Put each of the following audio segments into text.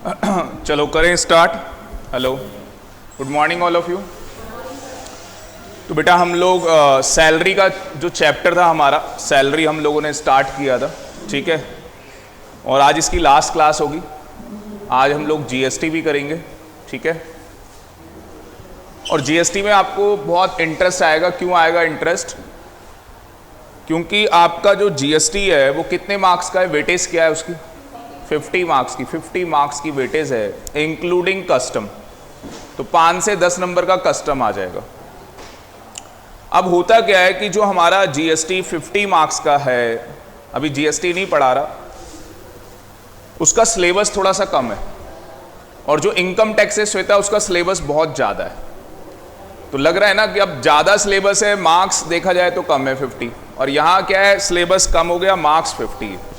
चलो करें start. Hello, good morning all of you. तो बेटा हम लोग सैलरी का जो चैप्टर था हमारा, सैलरी हम लोगों ने स्टार्ट किया था, ठीक है। और आज इसकी लास्ट क्लास होगी। आज हम लोग जीएसटी भी करेंगे, ठीक है। और जीएसटी में आपको बहुत इंटरेस्ट आएगा। क्यों आएगा इंटरेस्ट? क्योंकि आपका जो जीएसटी है वो कितने मार्क्स का है, वेटेज क्या है उसकी? 50 मार्क्स की, 50 मार्क्स की वेटेज है, इंक्लूडिंग कस्टम। तो 5 से 10 नंबर का कस्टम आ जाएगा। अब होता क्या है कि जो हमारा जीएसटी 50 मार्क्स का है, अभी जीएसटी नहीं पढ़ा रहा, उसका सिलेबस थोड़ा सा कम है। और जो इनकम टैक्सेस होता है उसका सिलेबस बहुत ज़्यादा है। तो लग रहा है ना कि अब ज़्यादा सिलेबस है, मार्क्स देखा जाए तो कम है 50, और यहाँ क्या है, सिलेबस कम हो गया, मार्क्स 50 है।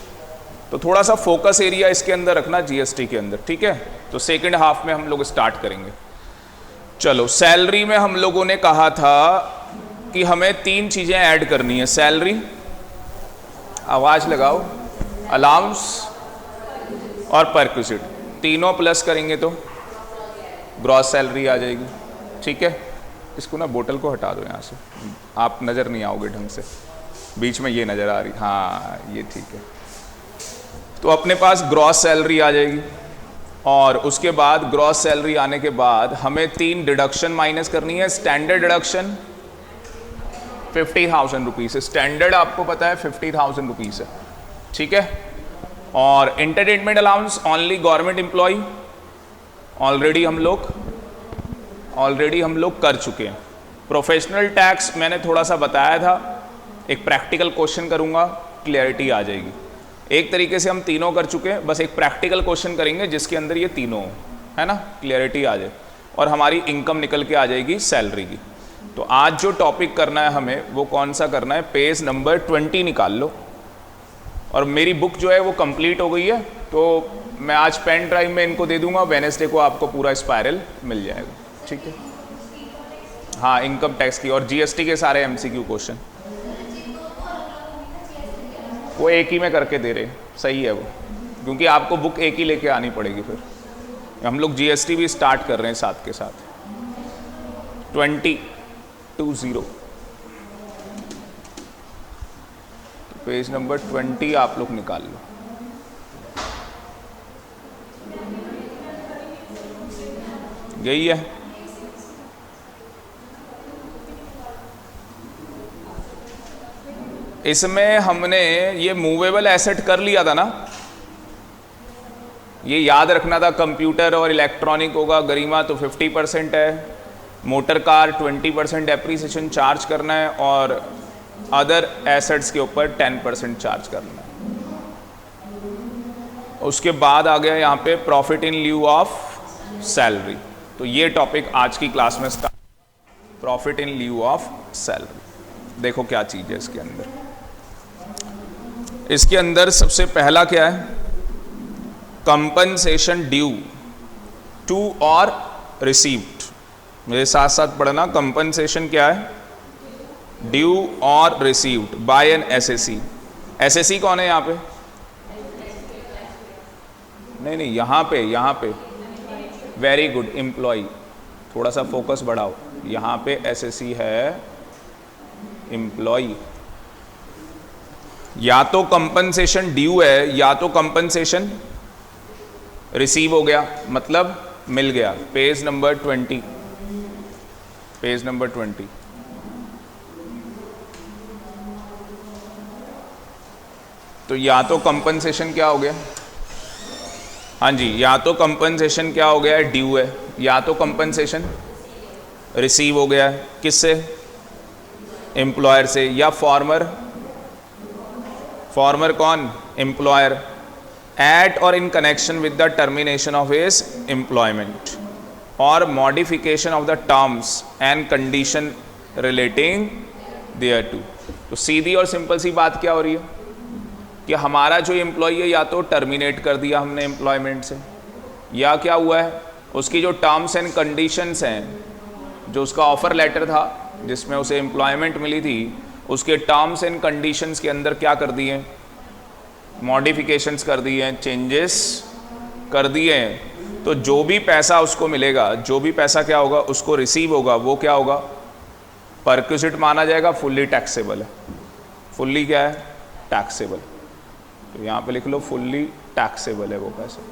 तो थोड़ा सा फोकस एरिया इसके अंदर रखना जीएसटी के अंदर, ठीक है। तो सेकंड हाफ में हम लोग स्टार्ट करेंगे। चलो, सैलरी में हम लोगों ने कहा था कि हमें 3 चीज़ें ऐड करनी है। सैलरी, आवाज़ लगाओ, अलाउंस और परक्विजिट, तीनों प्लस करेंगे तो ग्रॉस सैलरी आ जाएगी, ठीक है। इसको ना बोतल को हटा दो यहाँ से, आप नज़र नहीं आओगे ढंग से। बीच में ये नज़र आ रही, हाँ ये ठीक है। तो अपने पास ग्रॉस सैलरी आ जाएगी, और उसके बाद ग्रॉस सैलरी आने के बाद हमें 3 डिडक्शन माइनस करनी है। स्टैंडर्ड डिडक्शन 50,000 रुपीज़, स्टैंडर्ड आपको पता है 50,000 रुपीज़ है, ठीक है। और entertainment allowance only government employ, already हम लोग कर चुके हैं। प्रोफेशनल टैक्स मैंने थोड़ा सा बताया था, एक प्रैक्टिकल क्वेश्चन करूंगा, क्लियरिटी आ जाएगी। एक तरीके से हम तीनों कर चुके हैं, बस एक प्रैक्टिकल क्वेश्चन करेंगे जिसके अंदर ये तीनों है ना, क्लियरिटी आ जाए, और हमारी इनकम निकल के आ जाएगी सैलरी की। तो आज जो टॉपिक करना है हमें, वो कौन सा करना है, पेज नंबर 20 निकाल लो। और मेरी बुक जो है वो कंप्लीट हो गई है, तो मैं आज पेन ड्राइव में इनको दे दूंगा, वेडनेसडे को आपको पूरा स्पायरल मिल जाएगा, ठीक है। हाँ, इनकम टैक्स की और जीएसटी के सारे एमसीक्यू क्वेश्चन वो एक ही में करके दे रहे, सही है वो, क्योंकि आपको बुक एक ही लेके आनी पड़ेगी। फिर हम लोग जीएसटी भी स्टार्ट कर रहे हैं साथ के साथ। 20 पेज नंबर 20 आप लोग निकाल लो। यही है। इसमें हमने ये मूवेबल एसेट कर लिया था ना, ये याद रखना था। कंप्यूटर और इलेक्ट्रॉनिक होगा, गरिमा तो 50% है, मोटर कार 20% डेप्रीसिएशन चार्ज करना है, और अदर एसेट्स के ऊपर 10% चार्ज करना है। उसके बाद आ गया यहाँ पे profit in lieu of salary. तो ये टॉपिक आज की क्लास में start, profit in lieu of salary. देखो क्या चीज़ है इसके अंदर। इसके अंदर सबसे पहला क्या है, कंपनसेशन ड्यू टू और रिसीव्ड। मेरे साथ साथ पढ़ना, कंपनसेशन क्या है, ड्यू और received by an SSC. SSC कौन है यहाँ पे? नहीं, यहाँ पे वेरी गुड, एम्प्लॉय। थोड़ा सा फोकस बढ़ाओ, यहाँ पे एसएससी है, एम्प्लॉय। या तो कंपनसेशन ड्यू है, या तो कंपनसेशन रिसीव हो गया, मतलब मिल गया। Page number 20, page number 20। तो या तो कंपनसेशन क्या हो गया, हाँ जी, या तो कंपनसेशन क्या हो गया है, ड्यू है, या तो कंपनसेशन रिसीव हो गया है, किससे, एम्प्लॉयर से, या फॉर्मर कौन, employer, at or in connection with the termination of his employment or modification of the terms and condition relating thereto. तो सीधी और सिंपल सी बात क्या हो रही है कि हमारा जो एम्प्लॉय है, या तो टर्मिनेट कर दिया हमने एम्प्लॉयमेंट से, या क्या हुआ है, उसकी जो टर्म्स एंड कंडीशंस हैं, जो उसका ऑफर लेटर था जिसमें उसे एम्प्लॉयमेंट मिली थी, उसके टर्म्स एंड कंडीशंस के अंदर क्या कर दिए, मॉडिफिकेशंस कर दिए हैं, चेंजेस कर दिए हैं, तो जो भी पैसा उसको मिलेगा, जो भी पैसा क्या होगा उसको रिसीव होगा, वो क्या होगा, परक्विजिट माना जाएगा, फुल्ली टैक्सेबल है। फुल्ली क्या है, टैक्सेबल। तो यहाँ पे लिख लो फुल्ली टैक्सेबल है वो पैसा।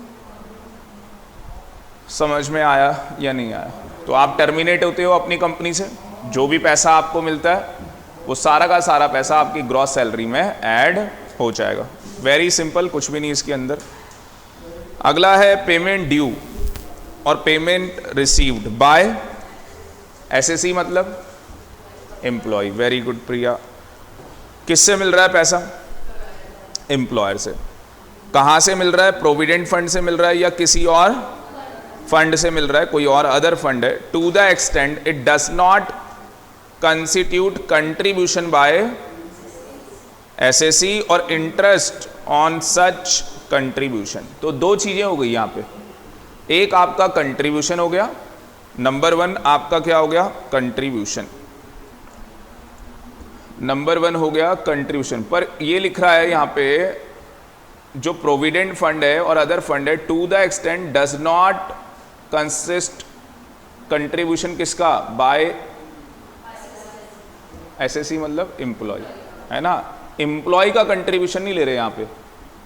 समझ में आया या नहीं आया? तो आप टर्मिनेट होते हो अपनी कंपनी से, जो भी पैसा आपको मिलता है वो सारा का सारा पैसा आपकी ग्रॉस सैलरी में ऐड हो जाएगा। वेरी सिंपल, कुछ भी नहीं इसके अंदर। अगला है पेमेंट ड्यू और पेमेंट रिसीव्ड बाय एसएससी मतलब एम्प्लॉय। वेरी गुड प्रिया। किससे मिल रहा है पैसा? एम्प्लॉयर से। कहाँ से मिल रहा है? प्रोविडेंट फंड से मिल रहा है या किसी और फंड से मिल रहा है, कोई और अदर फंड है। To the extent it does not constitute contribution by SSC और इंटरेस्ट ऑन सच कंट्रीब्यूशन। तो दो चीजें हो गई यहाँ पे, एक आपका कंट्रीब्यूशन हो गया, नंबर वन आपका क्या हो गया, कंट्रीब्यूशन। नंबर वन हो गया कंट्रीब्यूशन। पर ये लिख रहा है यहाँ पे जो प्रोविडेंट फंड है और अदर फंड है, to the extent does not consist contribution किसका, बाय एसएससी मतलब एम्प्लॉय, है ना। एम्प्लॉय का कंट्रीब्यूशन नहीं ले रहे यहाँ पे।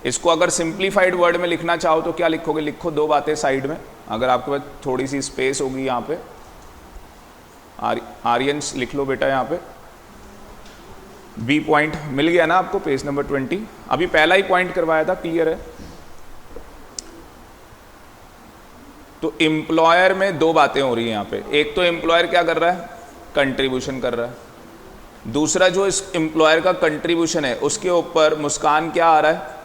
इसको अगर सिंप्लीफाइड वर्ड में लिखना चाहो तो क्या लिखोगे, लिखो दो बातें साइड में, अगर आपके पास थोड़ी सी स्पेस होगी यहाँ पे। आर्यन लिख लो बेटा यहाँ पे। बी पॉइंट मिल गया ना आपको, पेज नंबर 20। अभी पहला ही पॉइंट करवाया था, क्लियर है। तो एम्प्लॉयर में दो बातें हो रही है यहाँ पे। एक तो एम्प्लॉयर क्या कर रहा है, कंट्रीब्यूशन कर रहा है। दूसरा जो इस एम्प्लॉयर का कंट्रीब्यूशन है उसके ऊपर मुस्कान क्या आ रहा है,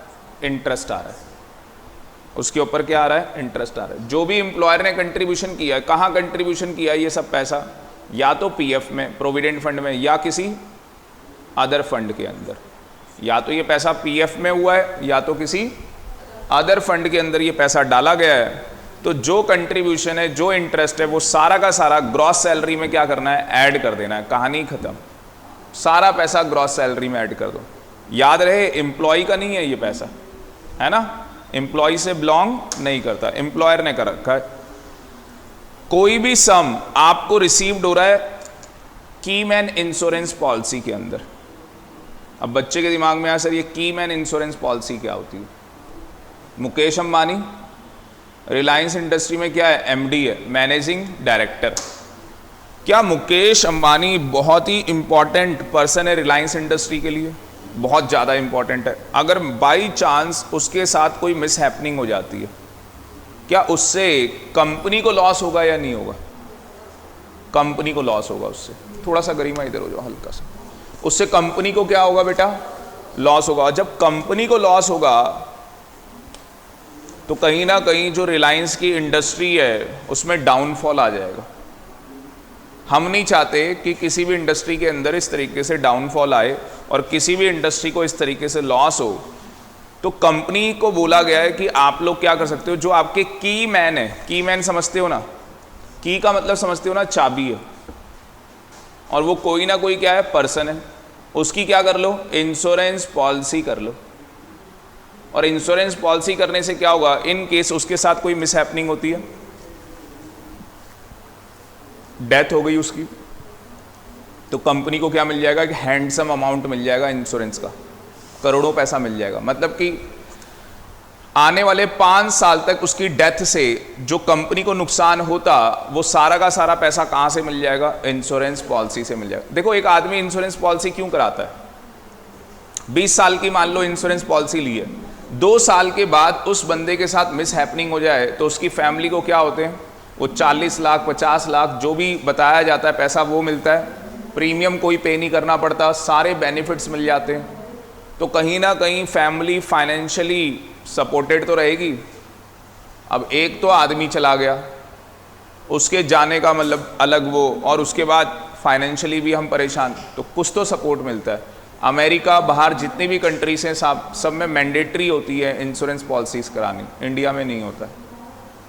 इंटरेस्ट आ रहा है। उसके ऊपर क्या आ रहा है, इंटरेस्ट आ रहा है। जो भी एम्प्लॉयर ने कंट्रीब्यूशन किया है, कहाँ कंट्रीब्यूशन किया है ये सब पैसा, या तो पीएफ में, प्रोविडेंट फंड में, या किसी अदर फंड के अंदर। या तो ये पैसा पीएफ में हुआ है या तो किसी अदर फंड के अंदर ये पैसा डाला गया है। तो जो कंट्रीब्यूशन है, जो इंटरेस्ट है, वो सारा का सारा ग्रॉस सैलरी में क्या करना है, ऐड कर देना है। कहानी खत्म, सारा पैसा ग्रॉस सैलरी में ऐड कर दो। याद रहे एम्प्लॉय का नहीं है ये पैसा, है ना, एम्प्लॉय से बिलोंग नहीं करता, एम्प्लॉयर ने कर रखा है। कोई भी सम आपको रिसीव्ड हो रहा है की मैन इंश्योरेंस पॉलिसी के अंदर। अब बच्चे के दिमाग में आया सर ये की मैन इंश्योरेंस पॉलिसी क्या होती है? मुकेश अंबानी रिलायंस इंडस्ट्री में क्या है, एमडी है, मैनेजिंग डायरेक्टर। क्या मुकेश अंबानी बहुत ही इंपॉर्टेंट पर्सन है रिलायंस इंडस्ट्री के लिए? बहुत ज़्यादा इंपॉर्टेंट है। अगर बाई चांस उसके साथ कोई मिस हैपनिंग हो जाती है, क्या उससे कंपनी को लॉस होगा या नहीं होगा? कंपनी को लॉस होगा उससे। थोड़ा सा गरिमा इधर हो जाओ हल्का सा। उससे कंपनी को क्या होगा बेटा, लॉस होगा। जब कंपनी को लॉस होगा तो कहीं ना कहीं जो रिलायंस की इंडस्ट्री है उसमें डाउनफॉल आ जाएगा। हम नहीं चाहते कि किसी भी इंडस्ट्री के अंदर इस तरीके से डाउनफॉल आए और किसी भी इंडस्ट्री को इस तरीके से लॉस हो। तो कंपनी को बोला गया है कि आप लोग क्या कर सकते हो, जो आपके की मैन है, की मैन समझते हो ना, की का मतलब समझते हो ना, चाबी है, और वो कोई ना कोई क्या है, पर्सन है, उसकी क्या कर लो, इंश्योरेंस पॉलिसी कर लो। और इंश्योरेंस पॉलिसी करने से क्या होगा, इन केस उसके साथ कोई मिस हैपनिंग होती है, डेथ हो गई उसकी, तो कंपनी को क्या मिल जाएगा, एक हैंडसम अमाउंट मिल जाएगा इंश्योरेंस का, करोड़ों पैसा मिल जाएगा। मतलब कि आने वाले 5 साल तक उसकी डेथ से जो कंपनी को नुकसान होता वो सारा का सारा पैसा कहाँ से मिल जाएगा, इंश्योरेंस पॉलिसी से मिल जाएगा। देखो एक आदमी इंश्योरेंस पॉलिसी क्यों कराता है, 20 साल की मान लो इंश्योरेंस पॉलिसी ली है, 2 साल के बाद उस बंदे के साथ मिस हैपनिंग हो जाए तो उसकी फैमिली को क्या होते हैं, वो 40 लाख 50 लाख जो भी बताया जाता है पैसा वो मिलता है, प्रीमियम कोई पे नहीं करना पड़ता, सारे बेनिफिट्स मिल जाते हैं। तो कहीं ना कहीं फैमिली फाइनेंशियली सपोर्टेड तो रहेगी। अब एक तो आदमी चला गया, उसके जाने का मतलब अलग वो, और उसके बाद फाइनेंशियली भी हम परेशान, तो कुछ तो सपोर्ट मिलता है। अमेरिका, बाहर जितनी भी कंट्रीज हैं सब में मैंडेटरी होती है इंश्योरेंस पॉलिसीज़ करानी, इंडिया में नहीं होता है।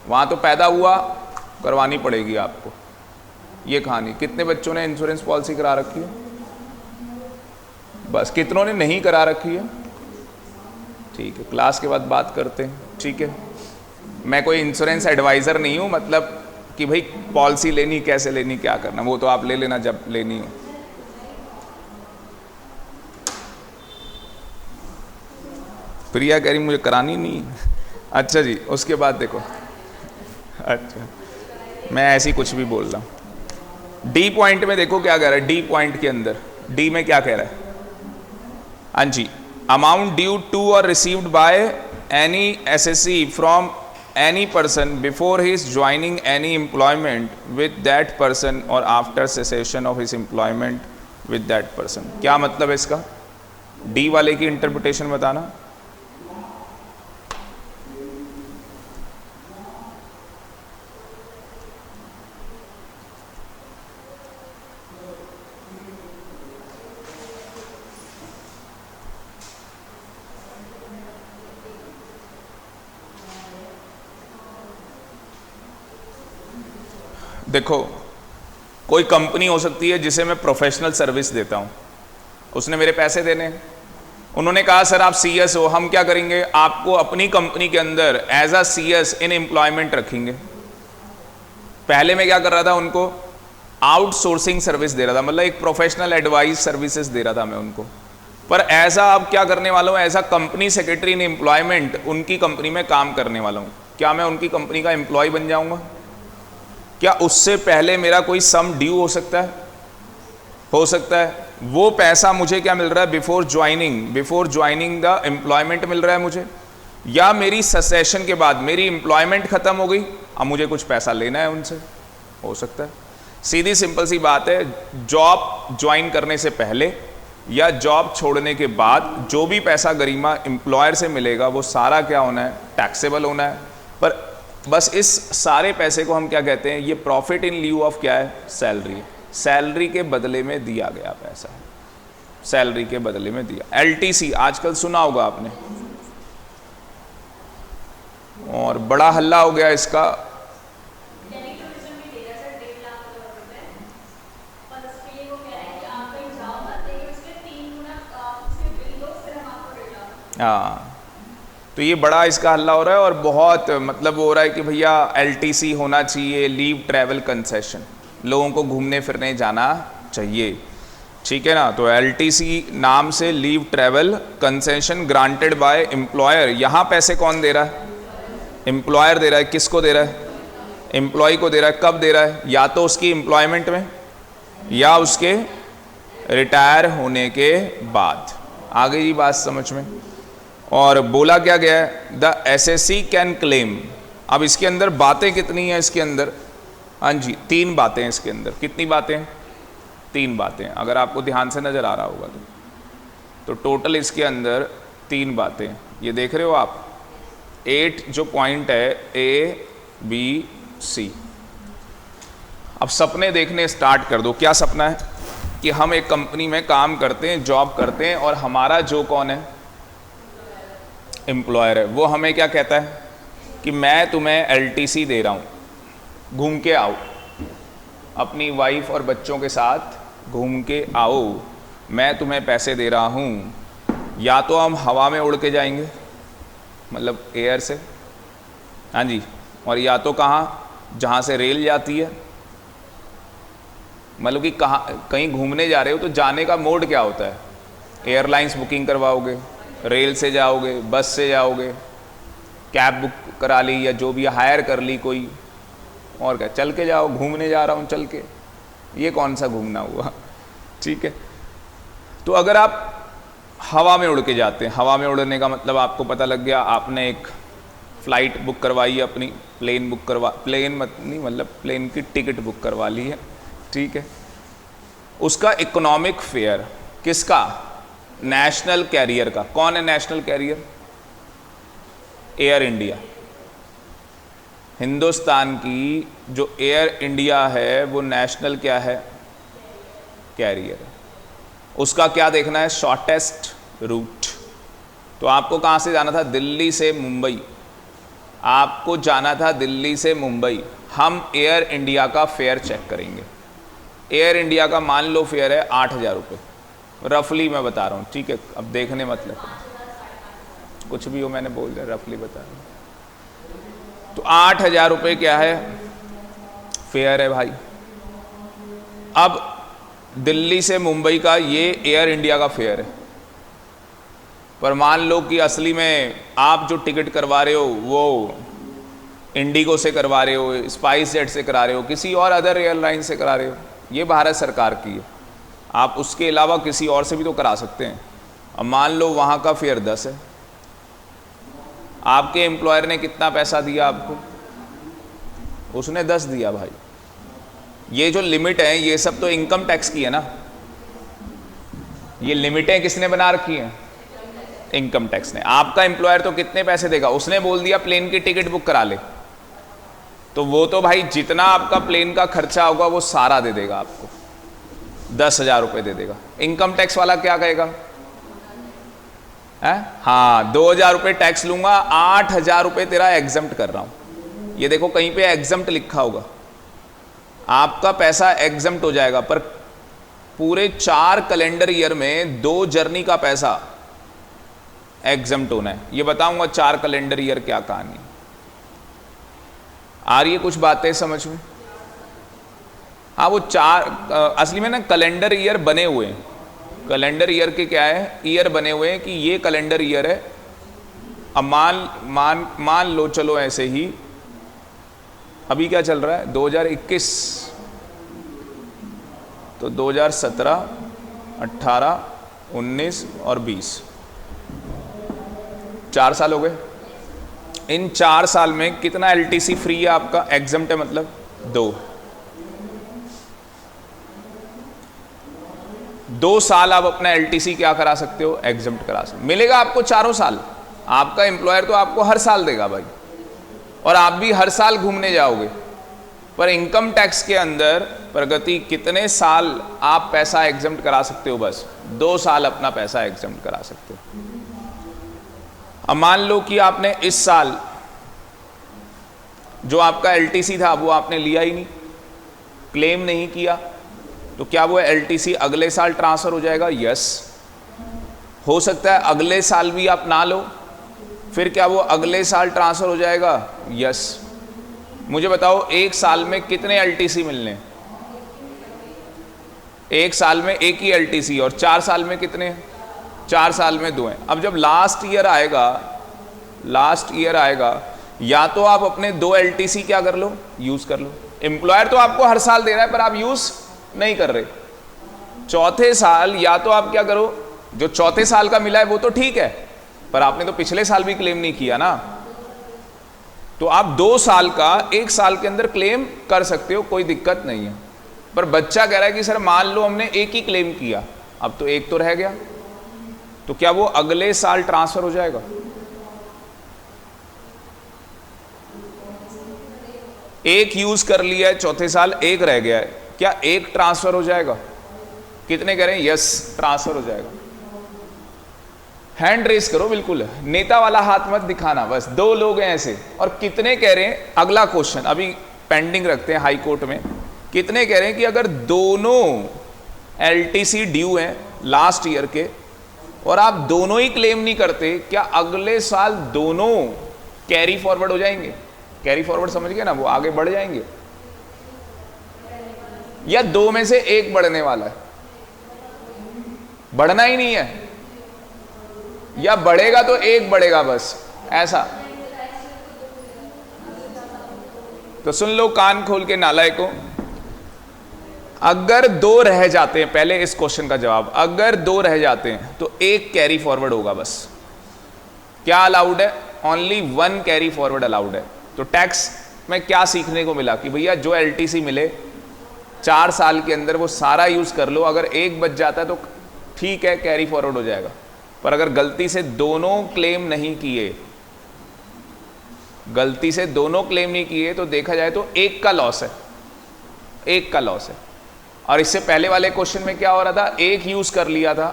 वहाँ तो पैदा हुआ, करवानी पड़ेगी आपको। ये कहानी। कितने बच्चों ने इंश्योरेंस पॉलिसी करा रखी है? बस। कितनों ने नहीं करा रखी है? ठीक है, क्लास के बाद बात करते हैं, ठीक है। मैं कोई इंश्योरेंस एडवाइज़र नहीं हूँ, मतलब कि भाई पॉलिसी लेनी कैसे लेनी क्या करना, वो तो आप ले लेना जब लेनी हो। प्रिया कह रही मुझे करानी नहीं। अच्छा जी, उसके बाद देखो, अच्छा मैं ऐसी कुछ भी बोल रहा हूँ। डी पॉइंट में देखो क्या कह रहा है, डी पॉइंट के अंदर डी में क्या कह रहा है, हाँ जी, अमाउंट ड्यू टू और received by any SSC from any person before his joining any employment with that person or after cessation of his employment with that person। क्या मतलब है इसका, डी वाले की इंटरप्रिटेशन बताना। देखो, कोई कंपनी हो सकती है जिसे मैं प्रोफेशनल सर्विस देता हूं, उसने मेरे पैसे देने हैं, उन्होंने कहा सर आप सीएस हो, हम क्या करेंगे, आपको अपनी कंपनी के अंदर as a CS in employment रखेंगे। पहले मैं क्या कर रहा था, उनको आउटसोर्सिंग सर्विस दे रहा था, मतलब एक प्रोफेशनल एडवाइस सर्विसेज दे रहा था मैं उनको। पर ऐसा अब क्या करने वाला हूँ, as a company secretary in employment उनकी कंपनी में काम करने वाला हूँ। क्या मैं उनकी कंपनी का एम्प्लॉय बन जाऊँगा? क्या उससे पहले मेरा कोई सम ड्यू हो सकता है? हो सकता है। वो पैसा मुझे क्या मिल रहा है, बिफोर ज्वाइनिंग द एम्प्लॉयमेंट मिल रहा है मुझे, या मेरी ससेशन के बाद मेरी एम्प्लॉयमेंट खत्म हो गई, अब मुझे कुछ पैसा लेना है उनसे, हो सकता है। सीधी सिंपल सी बात है, जॉब ज्वाइन करने से पहले या जॉब छोड़ने के बाद जो भी पैसा गरिमा एम्प्लॉयर से मिलेगा वो सारा क्या होना है, टैक्सेबल होना है। पर बस इस सारे पैसे को हम क्या कहते हैं, ये प्रॉफिट इन ल्यू ऑफ क्या है, सैलरी। सैलरी के बदले में दिया गया पैसा, सैलरी के बदले में दिया। एलटीसी आजकल सुना होगा आपने, और बड़ा हल्ला हो गया इसका। हाँ, तो ये बड़ा इसका हल्ला हो रहा है और बहुत मतलब हो रहा है कि भैया एलटीसी होना चाहिए, लीव ट्रैवल कंसेशन, लोगों को घूमने फिरने जाना चाहिए, ठीक है ना। तो एलटीसी नाम से leave travel concession granted by employer. यहाँ पैसे कौन दे रहा है, एम्प्लॉयर दे रहा है। किसको दे रहा है, एम्प्लॉय को दे रहा है। कब दे रहा है, या तो उसकी एम्प्लॉयमेंट में या उसके रिटायर होने के बाद। आ गई बात समझ में। और बोला क्या गया है, द एसएससी कैन क्लेम। अब इसके अंदर बातें कितनी हैं इसके अंदर, हाँ जी 3 बातें हैं इसके अंदर। कितनी बातें, 3 बातें, अगर आपको ध्यान से नज़र आ रहा होगा तो टोटल इसके अंदर 3 बातें। ये देख रहे हो आप, 8 जो पॉइंट है ए बी सी। अब सपने देखने स्टार्ट कर दो। क्या सपना है कि हम एक कंपनी में काम करते हैं, जॉब करते हैं, और हमारा जो कौन है, एम्प्लॉयर है, वो हमें क्या कहता है कि मैं तुम्हें एलटीसी दे रहा हूँ, घूम के आओ, अपनी वाइफ और बच्चों के साथ घूम के आओ, मैं तुम्हें पैसे दे रहा हूँ। या तो हम हवा में उड़ के जाएंगे, मतलब एयर से, हाँ जी, और या तो कहाँ, जहाँ से रेल जाती है, मतलब कि कहाँ कहीं घूमने जा रहे हो तो जाने का मोड क्या होता है, एयरलाइंस बुकिंग करवाओगे, रेल से जाओगे, बस से जाओगे, कैब बुक करा ली या जो भी हायर कर ली कोई, और क्या चल के जाओ, घूमने जा रहा हूँ चल के, ये कौन सा घूमना हुआ, ठीक है। तो अगर आप हवा में उड़ के जाते हैं, हवा में उड़ने का मतलब आपको पता लग गया, आपने एक फ़्लाइट बुक करवाई, अपनी प्लेन बुक करवा, प्लेन मत नहीं मतलब प्लेन की टिकट बुक करवा ली है, ठीक है। उसका इकोनॉमिक फेयर किसका, नेशनल कैरियर का। कौन है national carrier, Air India. Hindustan की जो एयर इंडिया है वो नेशनल क्या है, कैरियर है। उसका क्या देखना है, शॉर्टेस्ट रूट। तो आपको कहाँ से जाना था, दिल्ली से मुंबई, आपको जाना था दिल्ली से मुंबई। हम एयर इंडिया का फेयर चेक करेंगे। एयर इंडिया का मान लो फेयर है 8,000 रुपये, रफली मैं बता रहा हूँ, ठीक है, अब देखने मतलब कुछ भी हो, मैंने बोल दिया, रफली बता रहा हूँ। तो 8,000 रुपये क्या है, फेयर है भाई। अब दिल्ली से मुंबई का ये एयर इंडिया का फेयर है, पर मान लो कि असली में आप जो टिकट करवा रहे हो वो इंडिगो से करवा रहे हो, स्पाइस जेट से करा रहे हो, किसी और अदर एयरलाइन से करा रहे हो, ये भारत सरकार की है, आप उसके अलावा किसी और से भी तो करा सकते हैं। अब मान लो वहाँ का फेयर 10 है, आपके एम्प्लॉयर ने कितना पैसा दिया आपको, उसने 10 दिया भाई। ये जो लिमिट है ये सब तो इनकम टैक्स की है ना, ये लिमिटें किसने बना रखी हैं, इनकम टैक्स ने। आपका एम्प्लॉयर तो कितने पैसे देगा, उसने बोल दिया प्लेन की टिकट बुक करा ले, तो वो तो भाई जितना आपका प्लेन का खर्चा होगा वो सारा दे देगा आपको, 10,000 रुपये दे देगा। इनकम टैक्स वाला क्या कहेगा, है हाँ 2,000 रुपये टैक्स लूंगा, 8,000 रुपये तेरा एग्जम्प्ट कर रहा हूं। ये देखो कहीं पे एग्जम्प्ट लिखा होगा, आपका पैसा एग्जम्प्ट हो जाएगा, पर पूरे 4 कैलेंडर ईयर में 2 जर्नी का पैसा एग्जम्प्ट होना है। ये बताऊंगा 4 कैलेंडर ईयर क्या कहानी। आ रही है कुछ बातें समझ में? हाँ वो 4 असली में ना कैलेंडर ईयर बने हुए हैं, कैलेंडर ईयर के क्या है, ईयर बने हुए हैं कि ये कैलेंडर ईयर है। अब मान लो चलो ऐसे ही, अभी क्या चल रहा है 2021, तो 2017, 18, 19 और 20, 4 साल हो गए। इन 4 साल में कितना एलटीसी फ्री है आपका, एग्जम्प्ट है मतलब 2 साल आप अपना एलटीसी क्या करा सकते हो, एग्जम्प्ट करा सकते हो। मिलेगा आपको 4 साल, आपका एम्प्लॉयर तो आपको हर साल देगा भाई, और आप भी हर साल घूमने जाओगे। पर इनकम टैक्स के अंदर प्रगति कितने साल आप पैसा एग्जम्प्ट करा सकते हो, बस 2 साल अपना पैसा एग्जम्प्ट करा सकते हो। अब मान लो कि आपने इस साल जो आपका एलटीसी था वो आपने लिया ही नहीं, क्लेम नहीं किया, तो क्या वो एलटीसी अगले साल ट्रांसफर हो जाएगा? यस। हो सकता है अगले साल भी आप ना लो, फिर क्या वो अगले साल ट्रांसफर हो जाएगा? यस। मुझे बताओ 1 साल में कितने एलटीसी मिलने? 1 साल में 1 ही एलटीसी, और 4 साल में कितने? 4 साल में 2 हैं। अब जब लास्ट ईयर आएगा, या तो आप अपने 2 एलटीसी क्या कर लो, यूज कर लो। एम्प्लॉयर तो आपको हर साल दे रहा है पर आप यूज नहीं कर रहे। चौथे साल या तो आप क्या करो, जो चौथे साल का मिला है वो तो ठीक है, पर आपने तो पिछले साल भी क्लेम नहीं किया ना, तो आप 2 साल का 1 साल के अंदर क्लेम कर सकते हो, कोई दिक्कत नहीं है। पर बच्चा कह रहा है कि सर मान लो हमने 1 ही क्लेम किया, अब तो 1 तो रह गया, तो क्या वो अगले साल ट्रांसफर हो जाएगा? एक यूज कर लिया है चौथे साल, 1 रह गया है, क्या 1 ट्रांसफर हो जाएगा? कितने कह रहे हैं? यस, ट्रांसफर हो जाएगा। हैंड रेस करो, बिल्कुल नेता वाला हाथ मत दिखाना, बस 2 लोग हैं ऐसे। और कितने कह रहे हैं, अगला क्वेश्चन अभी पेंडिंग रखते हैं हाई कोर्ट में, कितने कह रहे हैं कि अगर दोनों एलटीसी ड्यू हैं लास्ट ईयर के और आप दोनों ही क्लेम नहीं करते, क्या अगले साल दोनों कैरी फॉरवर्ड हो जाएंगे? कैरी फॉरवर्ड समझ गए ना, वो आगे बढ़ जाएंगे, या 2 में से 1 बढ़ने वाला है? बढ़ना ही नहीं है, या बढ़ेगा तो 1 बढ़ेगा बस, ऐसा। तो सुन लो कान खोल के नालायकों, अगर 2 रह जाते हैं, पहले इस क्वेश्चन का जवाब, अगर 2 रह जाते हैं तो 1 कैरी फॉरवर्ड होगा बस। क्या अलाउड है? ओनली 1 कैरी फॉरवर्ड अलाउड है। तो टैक्स में क्या सीखने को मिला कि भैया जो एलटीसी मिले 4 साल के अंदर वो सारा यूज कर लो, अगर 1 बच जाता है तो ठीक है, कैरी फॉरवर्ड हो जाएगा। पर अगर गलती से दोनों क्लेम नहीं किए, गलती से दोनों क्लेम नहीं किए, तो देखा जाए तो 1 का लॉस है, 1 का लॉस है। और इससे पहले वाले क्वेश्चन में क्या हो रहा था, 1 यूज कर लिया था,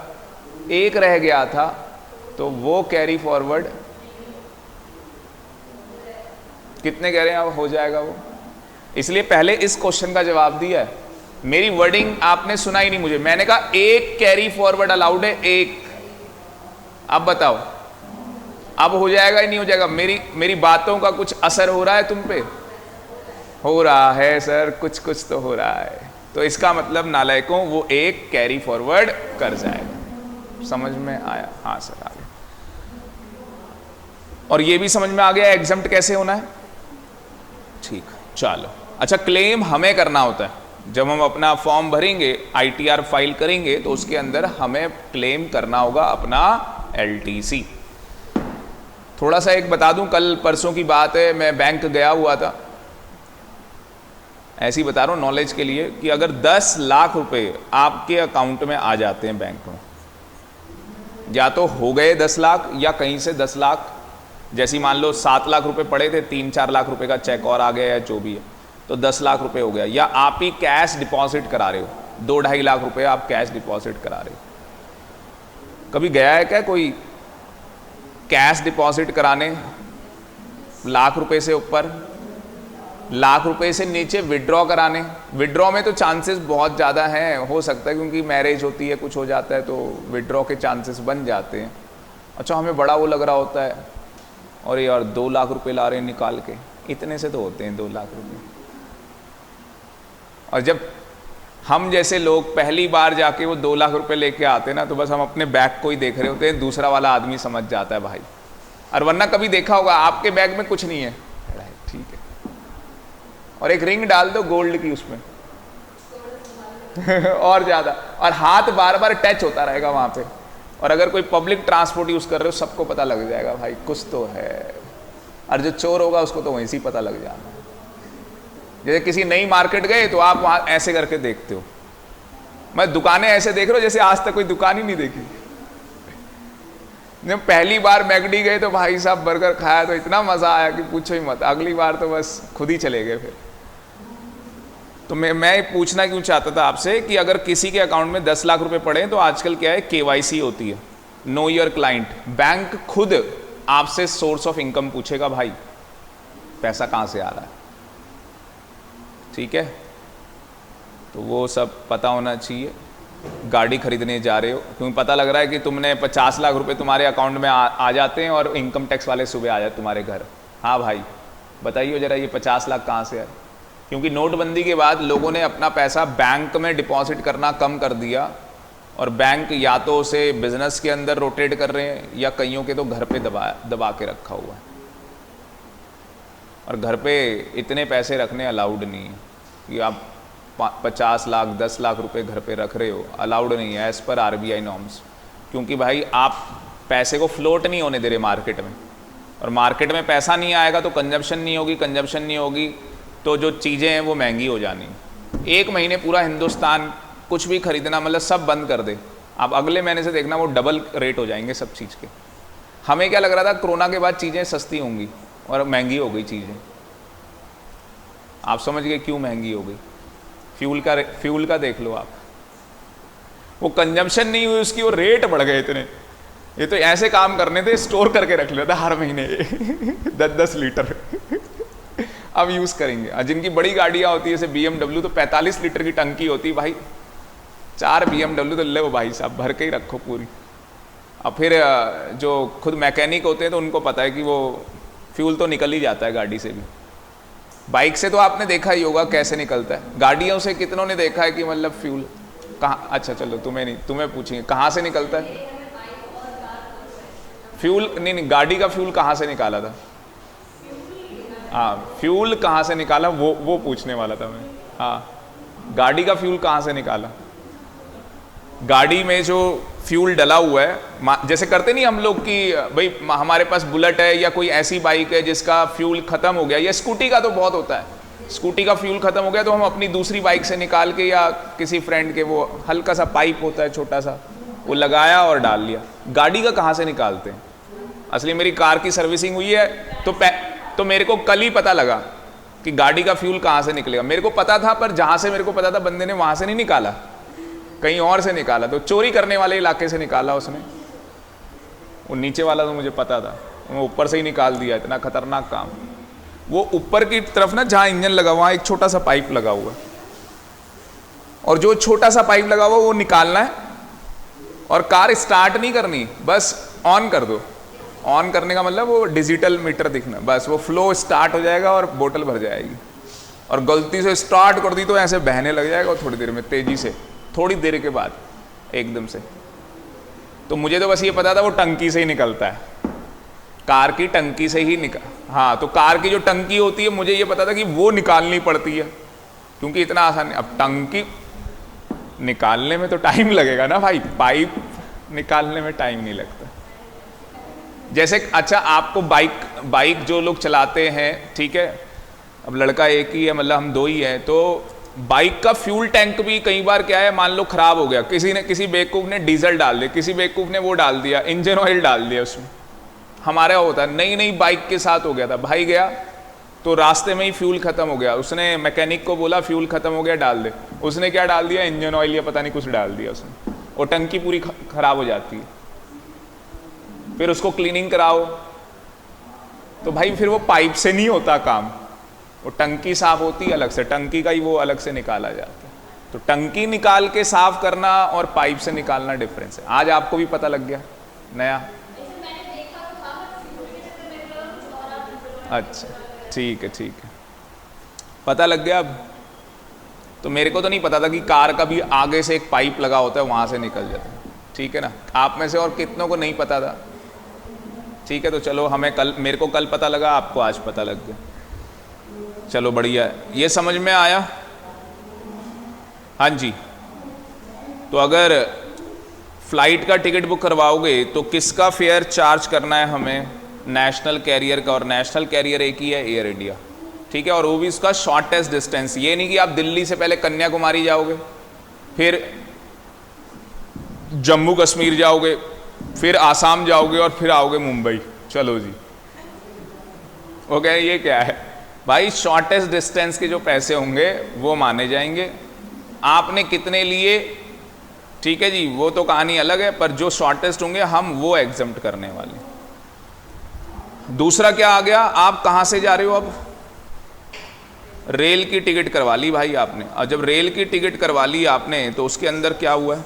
1 रह गया था, तो वो कैरी फॉरवर्ड कितने कह रहे हैं अब हो जाएगा वो? इसलिए पहले इस क्वेश्चन का जवाब दिया है। मेरी वर्डिंग आपने सुना ही नहीं मुझे, मैंने कहा 1 कैरी फॉरवर्ड अलाउड है, 1। अब बताओ अब हो जाएगा ही नहीं हो जाएगा? मेरी बातों का कुछ असर हो रहा है तुम पे? हो रहा है सर, कुछ कुछ तो हो रहा है। तो इसका मतलब नालायकों वो एक कैरी फॉरवर्ड कर जाएगा। समझ में आया? हाँ सर, आगे। और ये भी समझ में आ गया एग्जम्प्ट कैसे होना है? ठीक, चलो। अच्छा, क्लेम हमें करना होता है। जब हम अपना फॉर्म भरेंगे, ITR फाइल करेंगे, तो उसके अंदर हमें क्लेम करना होगा अपना LTC। थोड़ा सा एक बता दूं, कल परसों की बात है, मैं बैंक गया हुआ था, ऐसे ही बता रहा हूँ नॉलेज के लिए, कि अगर 10 लाख रुपए आपके अकाउंट में आ जाते हैं बैंक में, या तो हो गए 10 लाख या कहीं से 10 लाख, जैसे मान लो 7 लाख रुपए पड़े थे, 3-4 लाख रुपए का चेक और आ गया या जो भी है, तो 10 लाख रुपए हो गया। या आप ही कैश डिपॉजिट करा रहे हो, 2-2.5 लाख रुपए आप कैश डिपॉजिट करा रहे हो। कभी गया है क्या कोई कैश डिपॉजिट कराने? लाख रुपए से ऊपर, लाख रुपए से नीचे विड्रॉ कराने? विड्रॉ में तो चांसेस बहुत ज़्यादा हैं, हो सकता है क्योंकि मैरिज होती है, कुछ हो जाता है, तो विड्रॉ के चांसेस बन जाते हैं। अच्छा, हमें बड़ा वो लग रहा होता है, और यार 2 लाख रुपए ला रहे हैं निकाल के, इतने से तो होते हैं 2 लाख रुपए। और जब हम जैसे लोग पहली बार जाके वो 2 लाख रुपए लेके आते हैं ना, तो बस हम अपने बैग को ही देख रहे होते हैं, दूसरा वाला आदमी समझ जाता है भाई। और वरना कभी देखा होगा आपके बैग में कुछ नहीं है, ठीक है, और एक रिंग डाल दो गोल्ड की उसमें और ज्यादा, और हाथ बार बार टच होता रहेगा वहां पे। और अगर कोई पब्लिक ट्रांसपोर्ट यूज कर रहे हो, सबको पता लग जाएगा भाई कुछ तो है। और जो चोर होगा उसको तो वहीं से पता लग जाना। जैसे किसी नई मार्केट गए तो आप वहां ऐसे करके देखते हो, मैं दुकानें ऐसे देख रहा हूं जैसे आज तक कोई दुकान ही नहीं देखी। जब पहली बार मैगडी गए तो भाई साहब बर्गर खाया तो इतना मजा आया कि पूछो ही मत। अगली बार तो बस खुद ही चले गए फिर। तो मैं पूछना क्यों चाहता था आपसे कि अगर किसी के अकाउंट में 10 लाख रुपए पड़े तो आजकल क्या है, KYC होती है, नो योर क्लाइंट। बैंक खुद आपसे सोर्स ऑफ इनकम पूछेगा, भाई पैसा कहां से आ रहा है, ठीक है? तो वो सब पता होना चाहिए। गाड़ी खरीदने जा रहे हो, क्योंकि पता लग रहा है कि तुमने 50 लाख रुपए तुम्हारे अकाउंट में आ जाते हैं और इनकम टैक्स वाले सुबह आ जाते तुम्हारे घर। हाँ भाई बताइए जरा, ये 50 लाख कहाँ से आए? क्योंकि नोटबंदी के बाद लोगों ने अपना पैसा बैंक में डिपॉजिट करना कम कर दिया, और बैंक या तो उसे बिजनेस के अंदर रोटेट कर रहे हैं, या कईयों के तो घर पे दबा के रखा हुआ है। और घर पे इतने पैसे रखने अलाउड नहीं है कि आप 50 लाख 10 लाख रुपए घर पे रख रहे हो, अलाउड नहीं है एज पर RBI नॉर्म्स। क्योंकि भाई आप पैसे को फ्लोट नहीं होने दे रहे मार्केट में, और मार्केट में पैसा नहीं आएगा तो कंजप्शन नहीं होगी, कंजप्शन नहीं होगी तो जो चीज़ें हैं वो महंगी हो जानी। 1 महीने पूरा हिंदुस्तान कुछ भी खरीदना मतलब सब बंद कर दे, आप अगले महीने से देखना वो डबल रेट हो जाएंगे सब चीज़ के। हमें क्या लग रहा था कोरोना के बाद चीज़ें सस्ती होंगी, और महंगी हो गई चीज़ें। आप समझ गए क्यों महंगी हो गई? फ्यूल का देख लो आप, वो कंजम्पशन नहीं हुई उसकी, वो रेट बढ़ गए इतने। ये तो ऐसे काम करने थे, स्टोर करके रख लेता हर महीने 10-10 लीटर अब यूज़ करेंगे। जिनकी बड़ी गाड़ियाँ होती है जैसे BMW, तो 45 लीटर की टंकी होती है भाई, 4 BMW तो ले वो भाई साहब भर के ही रखो पूरी। अब फिर जो खुद मैकेनिक होते हैं तो उनको पता है कि वो फ्यूल तो निकल ही जाता है गाड़ी से भी। बाइक से तो आपने देखा ही होगा कैसे निकलता है, गाड़ियों से कितनों ने देखा है कि मतलब फ्यूल कहाँ, अच्छा चलो तुम्हें नहीं, तुम्हें पूछेंगे कहाँ से निकलता है फ्यूल? नहीं, गाड़ी का फ्यूल कहाँ से निकाला था? हाँ, फ्यूल कहाँ से निकाला वो पूछने वाला था मैं। हाँ, गाड़ी का फ्यूल कहाँ से निकाला? गाड़ी में जो फ्यूल डला हुआ है, जैसे करते नहीं हम लोग कि भाई हमारे पास बुलेट है या कोई ऐसी बाइक है जिसका फ्यूल खत्म हो गया, या स्कूटी का तो बहुत होता है, स्कूटी का फ्यूल खत्म हो गया तो हम अपनी दूसरी बाइक से निकाल के, या किसी फ्रेंड के वो हल्का सा पाइप होता है छोटा सा, वो लगाया और डाल लिया। गाड़ी का कहाँ से निकालते हैं? असली मेरी कार की सर्विसिंग हुई है तो मेरे को कल ही पता लगा कि गाड़ी का फ्यूल कहाँ से निकलेगा। मेरे को पता था, पर जहाँ से मेरे को पता था बंदे ने वहाँ से नहीं निकाला, कहीं और से निकाला, तो चोरी करने वाले इलाके से निकाला उसने। वो नीचे वाला तो मुझे पता था, वो ऊपर से ही निकाल दिया। इतना खतरनाक काम। वो ऊपर की तरफ ना जहाँ इंजन लगा वहाँ एक छोटा सा पाइप लगा हुआ है, और जो छोटा सा पाइप लगा हुआ वो निकालना है, और कार स्टार्ट नहीं करनी, बस ऑन कर दो, ऑन करने का मतलब वो डिजिटल मीटर दिखना, बस वो फ्लो स्टार्ट हो जाएगा और बोतल भर जाएगी। और गलती से स्टार्ट कर दी तो ऐसे बहने लग जाएगा और थोड़ी देर में तेजी से, थोड़ी देर के बाद एकदम से। तो मुझे तो बस ये पता था वो टंकी से ही निकलता है, कार की टंकी से ही हाँ, तो कार की जो टंकी होती है मुझे ये पता था कि वो निकालनी पड़ती है, क्योंकि इतना आसान नहीं। अब टंकी निकालने में तो टाइम लगेगा ना भाई, पाइप निकालने में टाइम नहीं लगता। जैसे अच्छा आपको बाइक जो लोग चलाते हैं, ठीक है, अब लड़का एक ही है, मतलब हम दो ही हैं, तो बाइक का फ्यूल टैंक भी कई बार क्या है, मान लो खराब हो गया, किसी बेवकूफ़ ने डीजल डाल दिया, किसी बेवकूफ़ ने वो डाल दिया, इंजन ऑयल डाल दिया उसमें। हमारा होता है नई बाइक के साथ हो गया था, भाई गया तो रास्ते में ही फ्यूल खत्म हो गया, उसने मैकेनिक को बोला फ्यूल खत्म हो गया डाल दे, उसने क्या डाल दिया, इंजन ऑयल या पता नहीं कुछ डाल दिया उसने, और टंकी पूरी खराब हो जाती है। फिर उसको क्लीनिंग कराओ, तो भाई फिर वो पाइप से नहीं होता काम, वो टंकी साफ होती है अलग से, टंकी का ही वो अलग से निकाला जाता है। तो टंकी निकाल के साफ करना और पाइप से निकालना डिफरेंस है। आज आपको भी पता लग गया नया। अच्छा ठीक है, पता लग गया अब। तो मेरे को तो नहीं पता था कि कार का भी आगे से एक पाइप लगा होता है, वहां से निकल जाता है, ठीक है ना। आप में से और कितनों को नहीं पता था, ठीक है। तो चलो मेरे को कल पता लगा, आपको आज पता लग गया, चलो बढ़िया है। ये समझ में आया? हाँ जी। तो अगर फ्लाइट का टिकट बुक करवाओगे तो किसका फेयर चार्ज करना है हमें? नेशनल कैरियर का, और नेशनल कैरियर एक ही है, एयर इंडिया, ठीक है। और वो भी उसका शॉर्टेस्ट डिस्टेंस, ये नहीं कि आप दिल्ली से पहले कन्याकुमारी जाओगे, फिर जम्मू कश्मीर जाओगे, फिर आसाम जाओगे और फिर आओगे मुंबई, चलो जी। वो कह रहे ये क्या है भाई, शॉर्टेस्ट डिस्टेंस के जो पैसे होंगे वो माने जाएंगे। आपने कितने लिए, ठीक है जी, वो तो कहानी अलग है, पर जो शॉर्टेस्ट होंगे हम वो एग्जम्प्ट करने वाले। दूसरा क्या आ गया, आप कहां से जा रहे हो? अब रेल की टिकट करवा ली भाई आपने, और जब रेल की टिकट करवा ली आपने तो उसके अंदर क्या हुआ है?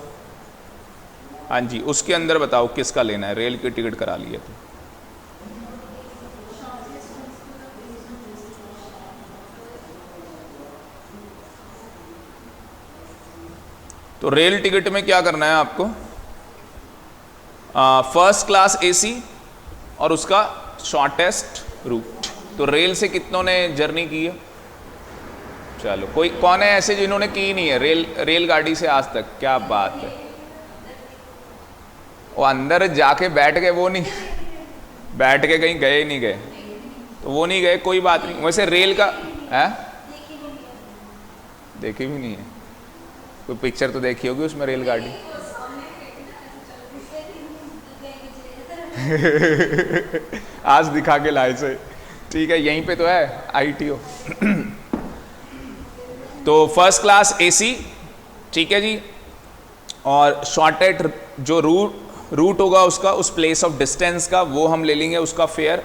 हाँ जी, उसके अंदर बताओ किसका लेना है? रेल की टिकट करा ली है तो रेल टिकट में क्या करना है आपको? फर्स्ट क्लास एसी और उसका शॉर्टेस्ट रूट। तो रेल से कितनों ने जर्नी की है? चलो, कौन है ऐसे जिन्होंने की नहीं है रेलगाड़ी से आज तक? क्या बात है। वो अंदर जाके बैठ गए, वो नहीं बैठ के कहीं गए नहीं गए, तो वो नहीं गए, कोई बात नहीं। वैसे रेल का है, देखी भी नहीं है, कोई पिक्चर तो देखी होगी उसमें रेलगाड़ी आज दिखा के लाए से, ठीक है, यहीं पे तो है ITO। तो फर्स्ट क्लास एसी, ठीक है जी, और शॉर्टेड जो रूट होगा उसका, उस प्लेस ऑफ डिस्टेंस का, वो हम ले लेंगे उसका फेयर।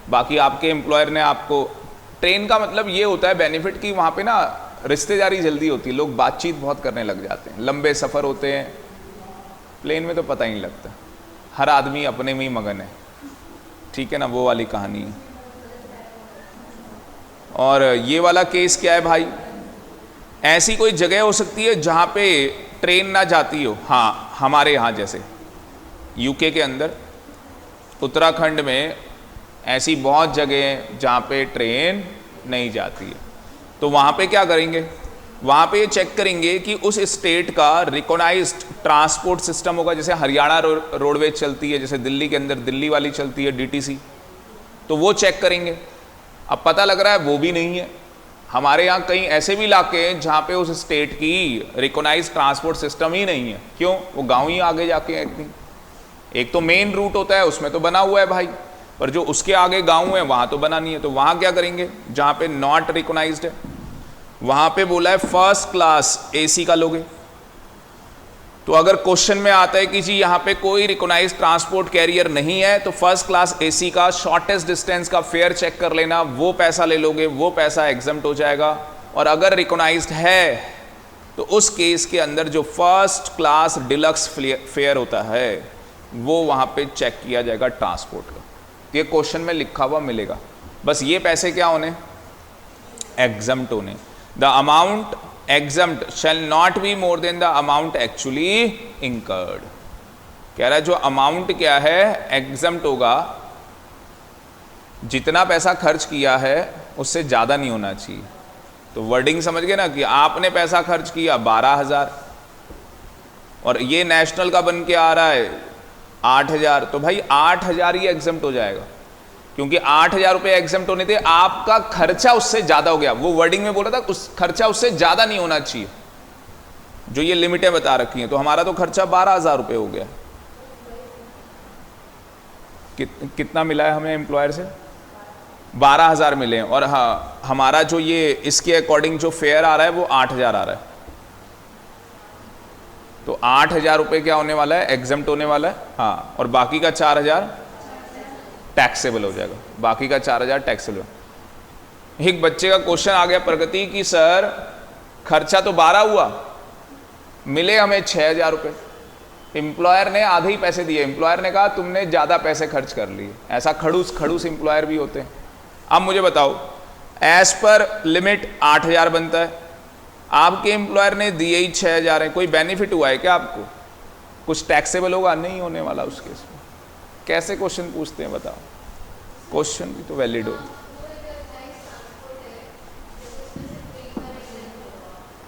बाकी आपके एम्प्लॉयर ने आपको, ट्रेन का मतलब ये होता है बेनिफिट कि वहाँ पे ना रिश्तेदारी जल्दी होती है, लोग बातचीत बहुत करने लग जाते हैं, लंबे सफ़र होते हैं। प्लेन में तो पता ही नहीं लगता, हर आदमी अपने में ही मगन है, ठीक है ना, वो वाली कहानी है। और ये वाला केस क्या है भाई, ऐसी कोई जगह हो सकती है जहाँ पे ट्रेन ना जाती हो। हाँ, हमारे यहाँ जैसे यूके के अंदर, उत्तराखंड में ऐसी बहुत जगह हैं जहाँ पे ट्रेन नहीं जाती है। तो वहाँ पे क्या करेंगे, वहाँ पे ये चेक करेंगे कि उस स्टेट का रिकॉग्नाइज्ड ट्रांसपोर्ट सिस्टम होगा। जैसे हरियाणा रोडवेज चलती है, जैसे दिल्ली के अंदर दिल्ली वाली चलती है DTC, तो वो चेक करेंगे। अब पता लग रहा है वो भी नहीं है। हमारे यहाँ कई ऐसे भी इलाके हैं जहाँ पे उस स्टेट की रिकॉग्नाइज्ड ट्रांसपोर्ट सिस्टम ही नहीं है। क्यों? वो गाँव ही आगे जाके हैं इतनी। एक तो मेन रूट होता है, उसमें तो बना हुआ है भाई, पर जो उसके आगे गाँव है वहाँ तो बना नहीं है। तो वहाँ क्या करेंगे, जहाँ पे नॉट रिकॉग्नाइज्ड है वहाँ पे बोला है फर्स्ट क्लास AC का लोगे। तो अगर क्वेश्चन में आता है कि जी यहाँ पे कोई रिकॉग्नाइज्ड ट्रांसपोर्ट कैरियर नहीं है, तो फर्स्ट क्लास AC का शॉर्टेस्ट डिस्टेंस का फेयर चेक कर लेना, वो पैसा ले लोगे, वो पैसा एग्जम्प्ट हो जाएगा। और अगर रिकॉग्नाइज्ड है तो उस केस के अंदर जो फर्स्ट क्लास डिलक्स फेयर होता है वो वहाँ पे चेक किया जाएगा ट्रांसपोर्ट का। ये क्वेश्चन में लिखा हुआ मिलेगा। बस ये पैसे क्या होने, एग्जम्प्ट होने। The amount exempt shell not be more than the amount actually incurred. कह रहा है जो अमाउंट क्या है एग्जम्प्ट होगा, जितना पैसा खर्च किया है उससे ज़्यादा नहीं होना चाहिए। तो वर्डिंग समझ गए ना कि आपने पैसा खर्च किया 12,000 और ये नेशनल का बन के आ रहा है 8,000, तो भाई 8,000 ही एग्जम्प्ट हो जाएगा, क्योंकि 8,000 रुपये एग्जम्प्ट होने थे, आपका खर्चा उससे ज़्यादा हो गया। वो वर्डिंग में बोला था उस खर्चा उससे ज़्यादा नहीं होना चाहिए, जो ये लिमिटें बता रखी हैं। तो हमारा तो खर्चा 12,000 रुपये हो गया। कितना मिला है हमें एम्प्लॉयर से, 12,000 मिले हैं। और हाँ, हमारा जो ये इसके अकॉर्डिंग जो फेयर आ रहा है वो 8,000 आ रहा है। तो 8,000 रुपये क्या होने वाला है, एग्जम्प्ट होने वाला है। हाँ, और बाकी का 4,000 टैक्सेबल हो जाएगा, बाकी का 4,000 टैक्सेबल। एक बच्चे का क्वेश्चन आ गया प्रगति की, सर खर्चा तो 12 हुआ, मिले हमें 6,000 रुपये, एम्प्लॉयर ने आधे ही पैसे दिए। एम्प्लॉयर ने कहा तुमने ज़्यादा पैसे खर्च कर लिए। ऐसा खड़ूस खड़ूस एम्प्लॉयर भी होते हैं। अब मुझे बताओ, एज पर लिमिट 8,000 बनता है, आपके एम्प्लॉयर ने दिए ही 6,000 है, कोई बेनिफिट हुआ है क्या आपको? कुछ टैक्सेबल होगा? नहीं होने वाला उस केस में। कैसे क्वेश्चन पूछते हैं बताओ, क्वेश्चन भी तो वैलिड हो।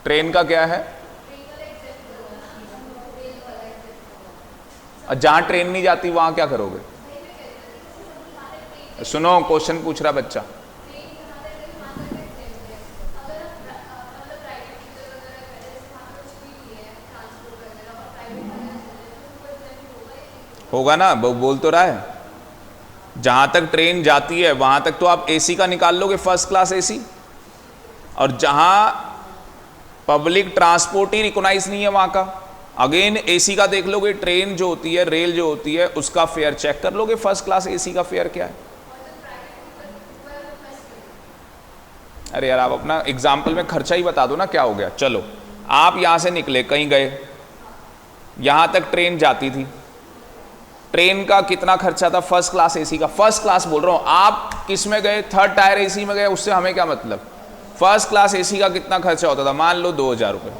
ट्रेन का क्या है, जहां ट्रेन नहीं जाती वहां क्या करोगे? सुनो, क्वेश्चन पूछ रहा बच्चा। होगा ना, बोल तो रहा है। जहां तक ट्रेन जाती है वहां तक तो आप एसी का निकाल लोगे, फर्स्ट क्लास एसी। और जहां पब्लिक ट्रांसपोर्ट ही रिकॉग्नाइज नहीं है वहां का, अगेन एसी का देख लोगे। ट्रेन जो होती है, रेल जो होती है, उसका फेयर चेक कर लोगे, फर्स्ट क्लास एसी का फेयर क्या है। अरे यार, आप अपना एग्जाम्पल में खर्चा ही बता दो ना, क्या हो गया। चलो, आप यहां से निकले, कहीं गए, यहां तक ट्रेन जाती थी, ट्रेन का कितना खर्चा था फर्स्ट क्लास एसी का? फर्स्ट क्लास बोल रहा हूं, आप किस में गए, थर्ड टायर एसी में गए, उससे हमें क्या मतलब। फर्स्ट क्लास एसी का कितना खर्चा होता था, मान लो 2,000 रुपये।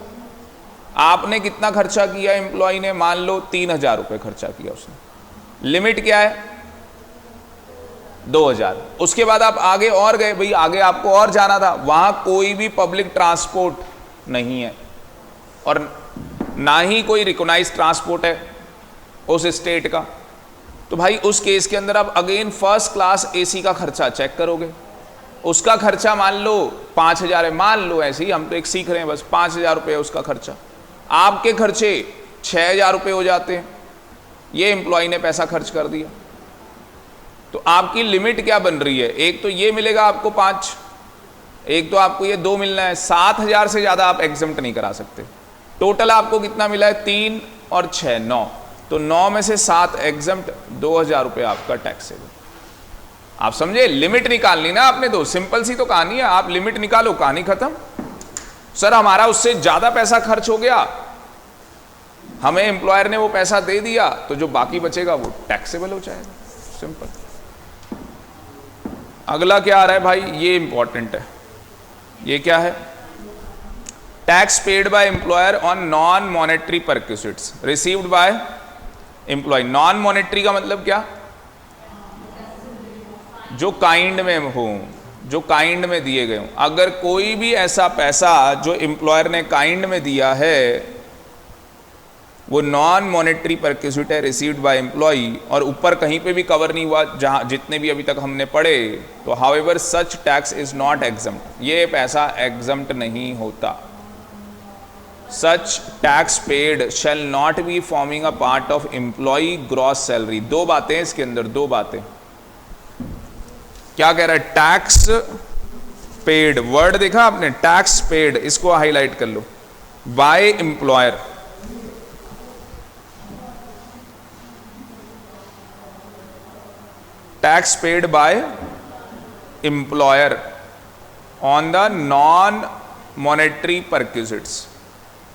आपने कितना खर्चा किया, एम्प्लॉय ने मान लो 3,000 रुपये खर्चा किया उसने। लिमिट क्या है, 2,000। उसके बाद आप आगे और गए, भाई आगे आपको और जाना था, वहां कोई भी पब्लिक ट्रांसपोर्ट नहीं है और ना ही कोई रिकॉग्नाइज ट्रांसपोर्ट है उस स्टेट का। तो भाई उस केस के अंदर आप अगेन फर्स्ट क्लास एसी का खर्चा चेक करोगे। उसका खर्चा मान लो 5,000 है, मान लो, ऐसे ही हम तो एक सीख रहे हैं बस, 5,000 रुपये उसका खर्चा। आपके खर्चे 6,000 रुपये हो जाते हैं, ये एम्प्लॉय ने पैसा खर्च कर दिया। तो आपकी लिमिट क्या बन रही है, एक तो ये मिलेगा आपको 5, एक तो आपको ये 2 मिलना है। 7,000 से ज़्यादा आप एग्जम्प्ट नहीं करा सकते। टोटल आपको कितना मिला है, 3 और 6 9, तो 9 में से 7 एग्जम्प्ट, 2,000 रुपये आपका टैक्सेबल। आप समझे, लिमिट निकालनी ना आपने, तो सिंपल सी तो कहानी है, आप लिमिट निकालो, कहानी खत्म। सर हमारा उससे ज्यादा पैसा खर्च हो गया, हमें एम्प्लॉयर ने वो पैसा दे दिया, तो जो बाकी बचेगा वो टैक्सेबल हो जाएगा, सिंपल। अगला क्या आ रहा है भाई, ये इंपॉर्टेंट है। ये क्या है, tax paid by employer on non monetary perquisites received by employ. Non monetary का मतलब क्या, जो काइंड में हो, जो काइंड में दिए गए हो। अगर कोई भी ऐसा पैसा जो एम्प्लॉयर ने काइंड में दिया है वो नॉन मॉनेटरी परक्विजिट है, रिसीव्ड बाय एम्प्लॉय, और ऊपर कहीं पे भी कवर नहीं हुआ जहां जितने भी अभी तक हमने पढ़े, तो however such tax is not exempt, ये पैसा एग्जम्प्ट नहीं होता। Such tax paid shall not be forming a part of employ gross salary. दो बातें इसके अंदर, दो बातें। क्या कह रहा है, टैक्स पेड, वर्ड देखा आपने, टैक्स पेड, इसको हाईलाइट कर लो, by employer, tax paid by employer on the non monetary perquisites.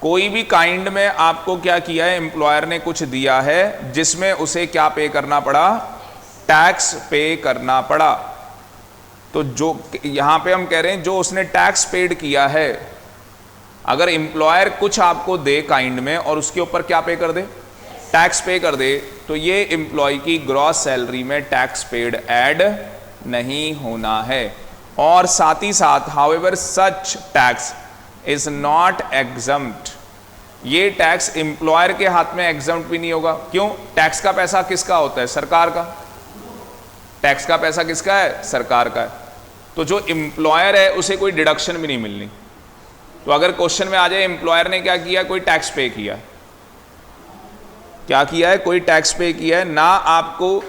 कोई भी काइंड में आपको क्या किया है, एम्प्लॉयर ने कुछ दिया है जिसमें उसे क्या पे करना पड़ा, टैक्स पे करना पड़ा। तो जो यहां पे हम कह रहे हैं जो उसने टैक्स पेड किया है, अगर एम्प्लॉयर कुछ आपको दे काइंड में और उसके ऊपर क्या पे कर दे, टैक्स पे कर दे, तो ये एम्प्लॉय की ग्रॉस सैलरी में टैक्स पेड ऐड नहीं होना है। और साथ ही साथ however such tax is not exempt, ये टैक्स एम्प्लॉयर के हाथ में एग्जम्प्ट भी नहीं होगा। क्यों? टैक्स का पैसा किसका होता है? सरकार का। टैक्स का पैसा किसका है? सरकार का है। तो जो एम्प्लॉयर है उसे कोई डिडक्शन भी नहीं मिलनी। तो अगर क्वेश्चन में आ जाए एम्प्लॉयर ने क्या किया, कोई टैक्स पे किया है, क्या किया है, कोई टैक्स पे किया है, ना आपको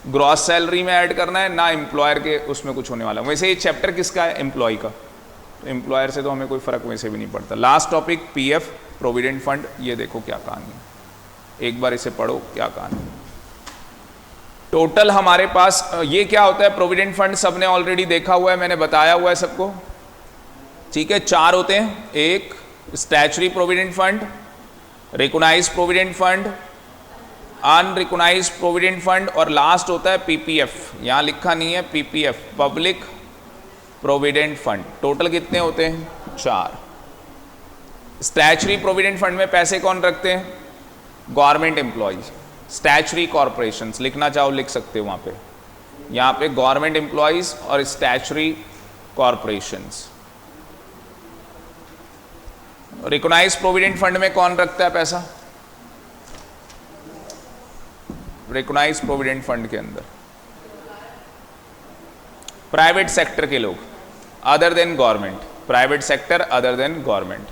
ग्रॉस सैलरी में ऐड करना है, ना एम्प्लॉयर के उसमें कुछ होने वाला। वैसे ये चैप्टर किसका है? एम्प्लॉय का। तो एम्प्लॉयर से तो हमें कोई फर्क वैसे भी नहीं पड़ता। Last topic PF, provident fund. ये देखो क्या कहानी है, एक बार इसे पढ़ो क्या कहानी है। टोटल हमारे पास ये क्या होता है प्रोविडेंट फंड, सबने ऑलरेडी देखा हुआ है, मैंने बताया हुआ है सबको, ठीक है। 4 होते हैं, एक statutory provident fund, recognised provident fund, unrecognised provident fund, और लास्ट होता है पीपीएफ। यहां लिखा नहीं है PPF, public provident fund. Total कितने होते हैं? 4। स्टैच्यूटरी प्रोविडेंट फंड में पैसे कौन रखते हैं? Government employees, statutory corporations. लिखना चाहो लिख सकते हो वहां पे, यहां पे गवर्नमेंट एम्प्लॉयज और statutory corporations. Recognised provident fund में कौन रखता है पैसा? रिकॉग्नाइज्ड प्रोविडेंट फंड के अंदर प्राइवेट सेक्टर के लोग, other than government, private sector other than government.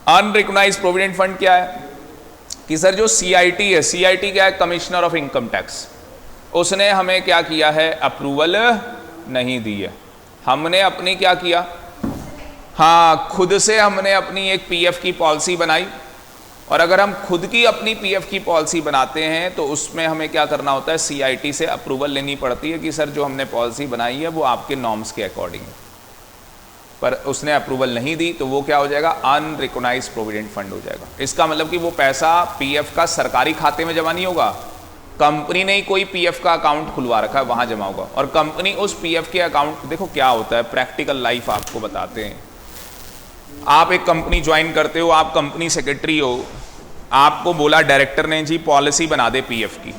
Unrecognised provident fund क्या है कि सर जो सीआईटी है, सीआईटी क्या है? कमिश्नर ऑफ इनकम टैक्स, उसने हमें क्या किया है? अप्रूवल नहीं दी है। हमने अपनी क्या किया, हाँ खुद से हमने अपनी एक पीएफ की पॉलिसी बनाई, और अगर हम खुद की अपनी पीएफ की पॉलिसी बनाते हैं तो उसमें हमें क्या करना होता है? सीआईटी से अप्रूवल लेनी पड़ती है कि सर जो हमने पॉलिसी बनाई है वो आपके नॉर्म्स के अकॉर्डिंग है। पर उसने अप्रूवल नहीं दी तो वो क्या हो जाएगा? अनरिकॉग्नाइज्ड प्रोविडेंट फंड हो जाएगा। इसका मतलब कि वो पैसा पीएफ का सरकारी खाते में जमा नहीं होगा, कंपनी ने ही कोई पीएफ का अकाउंट खुलवा रखा है वहां जमा होगा, और कंपनी उस पीएफ के अकाउंट, देखो क्या होता है, प्रैक्टिकल लाइफ आपको बताते हैं। आप एक कंपनी ज्वाइन करते हो, आप कंपनी सेक्रेटरी हो, आपको बोला डायरेक्टर ने जी पॉलिसी बना दे पीएफ की,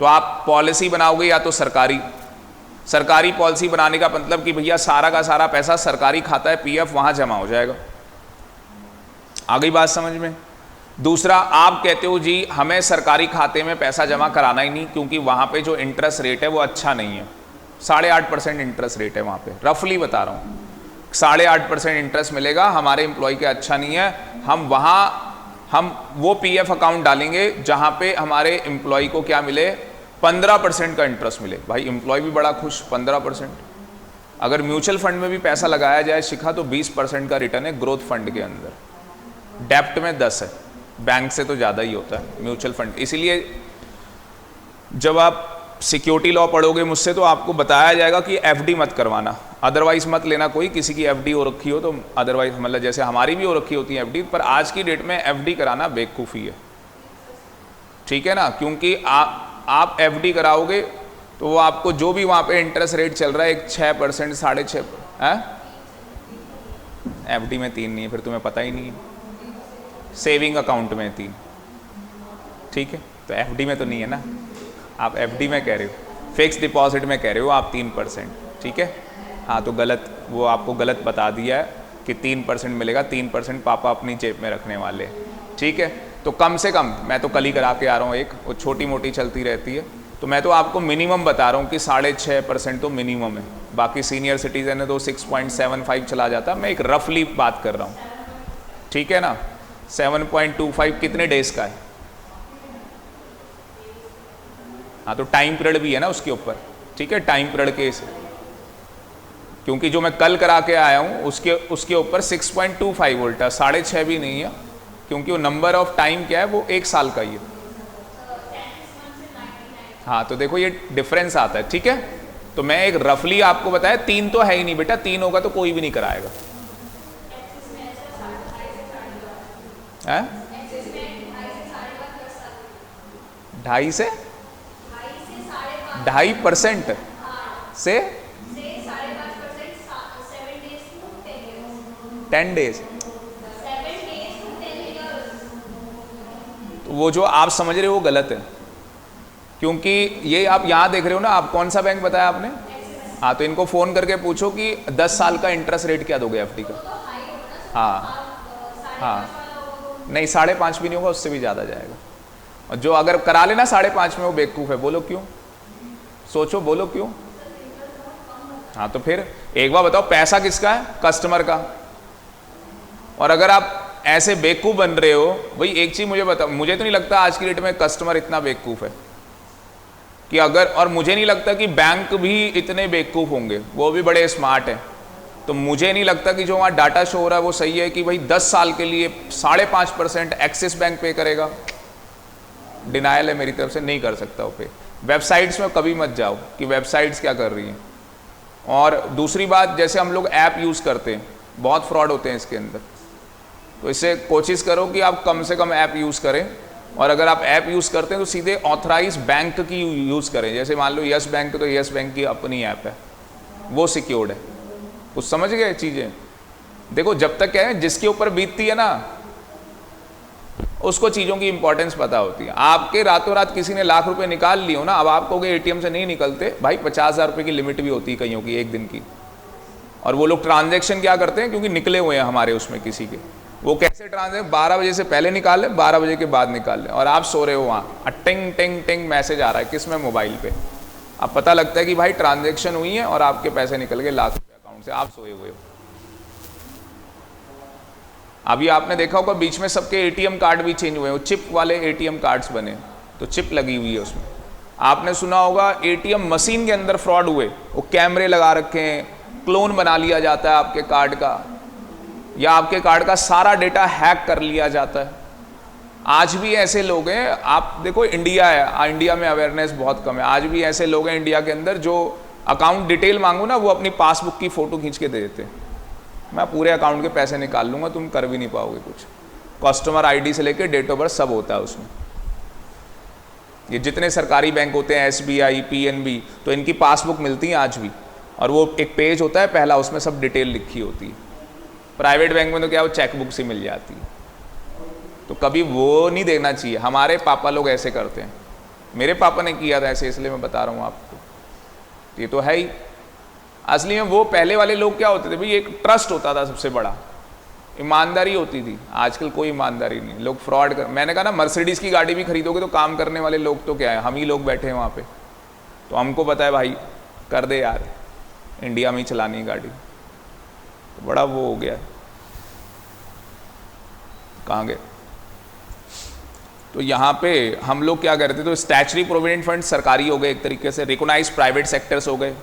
तो आप पॉलिसी बनाओगे या तो सरकारी पॉलिसी बनाने का मतलब कि भैया सारा का सारा पैसा सरकारी खाता है पीएफ, वहां जमा हो जाएगा। आ गई बात समझ में? दूसरा, आप कहते हो जी हमें सरकारी खाते में पैसा जमा कराना ही नहीं क्योंकि वहां पे जो इंटरेस्ट रेट है वो अच्छा नहीं है, 8.5% इंटरेस्ट रेट है वहां पे, रफली बता रहा हूँ, 8.5% इंटरेस्ट मिलेगा, हमारे एम्प्लॉय के अच्छा नहीं है, हम वो पीएफ अकाउंट डालेंगे जहां पे हमारे एम्प्लॉय को क्या मिले? 15% का इंटरेस्ट मिले। भाई एम्प्लॉय भी बड़ा खुश, 15%। अगर म्यूचुअल फंड में भी पैसा लगाया जाए शिखा तो 20% का रिटर्न है ग्रोथ फंड के अंदर, डेप्ट में 10 है, बैंक से तो ज़्यादा ही होता है म्यूचुअल फंड। इसीलिए जब आप सिक्योरिटी लॉ पढ़ोगे मुझसे तो आपको बताया जाएगा कि एफडी मत करवाना, अदरवाइज मत लेना कोई, किसी की एफडी हो रखी हो तो, अदरवाइज मतलब जैसे हमारी भी हो रखी होती है एफडी, पर आज की डेट में एफडी कराना बेवकूफ़ी है, ठीक है ना? क्योंकि आप एफडी कराओगे तो वो आपको जो भी वहाँ पे इंटरेस्ट रेट चल रहा है, एक 6%, 6.5% है, एफडी में 3 नहीं है, फिर तुम्हें पता ही नहीं है, सेविंग अकाउंट में 3, ठीक है? तो एफडी में तो नहीं है ना, आप एफडी में कह रहे हो, फिक्स डिपॉजिट में कह रहे हो आप 3%, ठीक है? हाँ तो गलत, वो आपको गलत बता दिया है कि 3% मिलेगा, 3% पापा अपनी जेब में रखने वाले, ठीक है? तो कम से कम, मैं तो कल ही करा के आ रहा हूँ एक, वो छोटी मोटी चलती रहती है, तो मैं तो आपको मिनिमम बता रहा हूँ कि 6.5% तो मिनिमम है, बाकी सीनियर सिटीजन है तो 6.75 चला जाता, मैं एक रफली बात कर रहा हूँ, ठीक है ना? 7.25 कितने डेज का है? हाँ तो टाइम पीरियड भी है ना उसके ऊपर, ठीक है? टाइम पीरियड के, क्योंकि जो मैं कल करा के आया हूँ उसके ऊपर 6.25 उल्टा, 6.5 भी नहीं है, क्योंकि वो नंबर ऑफ टाइम क्या है, वो 1 साल का ही है। हाँ तो देखो ये डिफरेंस आता है, ठीक है? तो मैं एक रफली आपको बताया, 3 तो है ही नहीं बेटा, 3 होगा तो कोई भी नहीं कराएगा, है? 2.5 से 2.5% से 10 डेज। तो वो जो आप समझ रहे हो वो गलत है, क्योंकि ये आप यहाँ देख रहे हो ना, आप कौन सा बैंक बताया आपने? हाँ, तो इनको फ़ोन करके पूछो कि 10 साल का इंटरेस्ट रेट क्या दोगे एफडी का। हाँ हाँ, नहीं 5.5 भी नहीं होगा, उससे भी ज़्यादा जाएगा। और जो अगर करा लेना 5.5 में वो बेवकूफ़ है। बोलो क्यों, सोचो, बोलो क्यों। हाँ, तो फिर एक बार बताओ, पैसा किसका है? कस्टमर का। और अगर आप ऐसे बेवकूफ़ बन रहे हो, भाई एक चीज़ मुझे बताओ, मुझे तो नहीं लगता आज की डेट में कस्टमर इतना बेवकूफ़ है कि अगर, और मुझे नहीं लगता कि बैंक भी इतने बेवकूफ़ होंगे, वो भी बड़े स्मार्ट हैं। तो मुझे नहीं लगता कि जो वहाँ डाटा शो हो रहा है वो सही है कि भाई 10 साल के लिए 5.5% एक्सिस बैंक पे करेगा। डिनायल है मेरी तरफ से, नहीं कर सकता वो पे। वेबसाइट्स में कभी मत जाओ कि वेबसाइट्स क्या कर रही हैं। और दूसरी बात, जैसे हम लोग ऐप यूज़ करते हैं, बहुत फ्रॉड होते हैं इसके अंदर, तो इससे कोशिश करो कि आप कम से कम ऐप यूज़ करें। और अगर आप ऐप यूज़ करते हैं तो सीधे ऑथराइज बैंक की यूज़ करें। जैसे मान लो यस बैंक, तो यस बैंक की अपनी ऐप है, वो सिक्योर्ड है। कुछ समझ गए चीज़ें? देखो, जब तक क्या है, जिसके ऊपर बीतती है ना, उसको चीज़ों की इंपॉर्टेंस पता होती है। आपके रातों रात किसी ने लाख रुपए निकाल लिए हो ना, अब आप कहोगे एटीएम से नहीं निकलते, भाई 50,000 रुपये की लिमिट भी होती है कईयों की एक दिन की। और वो लोग ट्रांजैक्शन क्या करते हैं, क्योंकि निकले हुए हैं हमारे उसमें किसी के, वो कैसे ट्रांजैक्शन 12 बजे से पहले निकाल लें, 12 बजे के बाद निकाल लें, और आप सो रहे हो वहाँ, टिंग टिंग टिंग मैसेज आ रहा है, किस में? मोबाइल पे। अब पता लगता है कि भाई ट्रांजैक्शन हुई है और आपके पैसे निकल गए लाख रुपये अकाउंट से, आप सोए हुए हो। अभी आपने देखा होगा बीच में सबके एटीएम कार्ड भी चेंज हुए, वो चिप वाले एटीएम कार्ड्स बने, तो चिप लगी हुई है उसमें। आपने सुना होगा एटीएम मशीन के अंदर फ्रॉड हुए, वो कैमरे लगा रखे हैं, क्लोन बना लिया जाता है आपके कार्ड का, या आपके कार्ड का सारा डेटा हैक कर लिया जाता है। आज भी ऐसे लोग हैं, आप देखो इंडिया है, इंडिया में अवेयरनेस बहुत कम है, आज भी ऐसे लोग हैं इंडिया के अंदर जो अकाउंट डिटेल मांगो ना, वो अपनी पासबुक की फ़ोटो खींच के दे देते हैं, मैं पूरे अकाउंट के पैसे निकाल लूँगा, तुम कर भी नहीं पाओगे कुछ। कस्टमर आईडी से लेकर डेट ऑफ बर्थ सब होता है उसमें। ये जितने सरकारी बैंक होते हैं, SBI, PNB, तो इनकी पासबुक मिलती है आज भी, और वो एक पेज होता है पहला, उसमें सब डिटेल लिखी होती है। प्राइवेट बैंक में तो क्या, वो चेकबुक से मिल जाती है। तो कभी वो नहीं देखना चाहिए। हमारे पापा लोग ऐसे करते हैं, मेरे पापा ने किया था ऐसे, इसलिए मैं बता रहा हूँ आपको। ये तो है ही। असली में वो पहले वाले लोग क्या होते थे भाई, एक ट्रस्ट होता था सबसे बड़ा, ईमानदारी होती थी। आजकल कोई ईमानदारी नहीं, लोग फ्रॉड कर। मैंने कहा ना, मर्सिडीज़ की गाड़ी भी खरीदोगे तो काम करने वाले लोग तो क्या है, हम ही लोग बैठे हैं वहाँ पे, तो हमको पता है भाई, कर दे यार, इंडिया में ही चलानी है गाड़ी। तो बड़ा वो हो गया, कहाँ गए? तो यहाँ पे हम लोग क्या करते थे, तो स्टैचुटरी प्रोविडेंट फंड सरकारी हो गए एक तरीके से, रिकॉग्नाइज्ड प्राइवेट सेक्टर्स हो गए।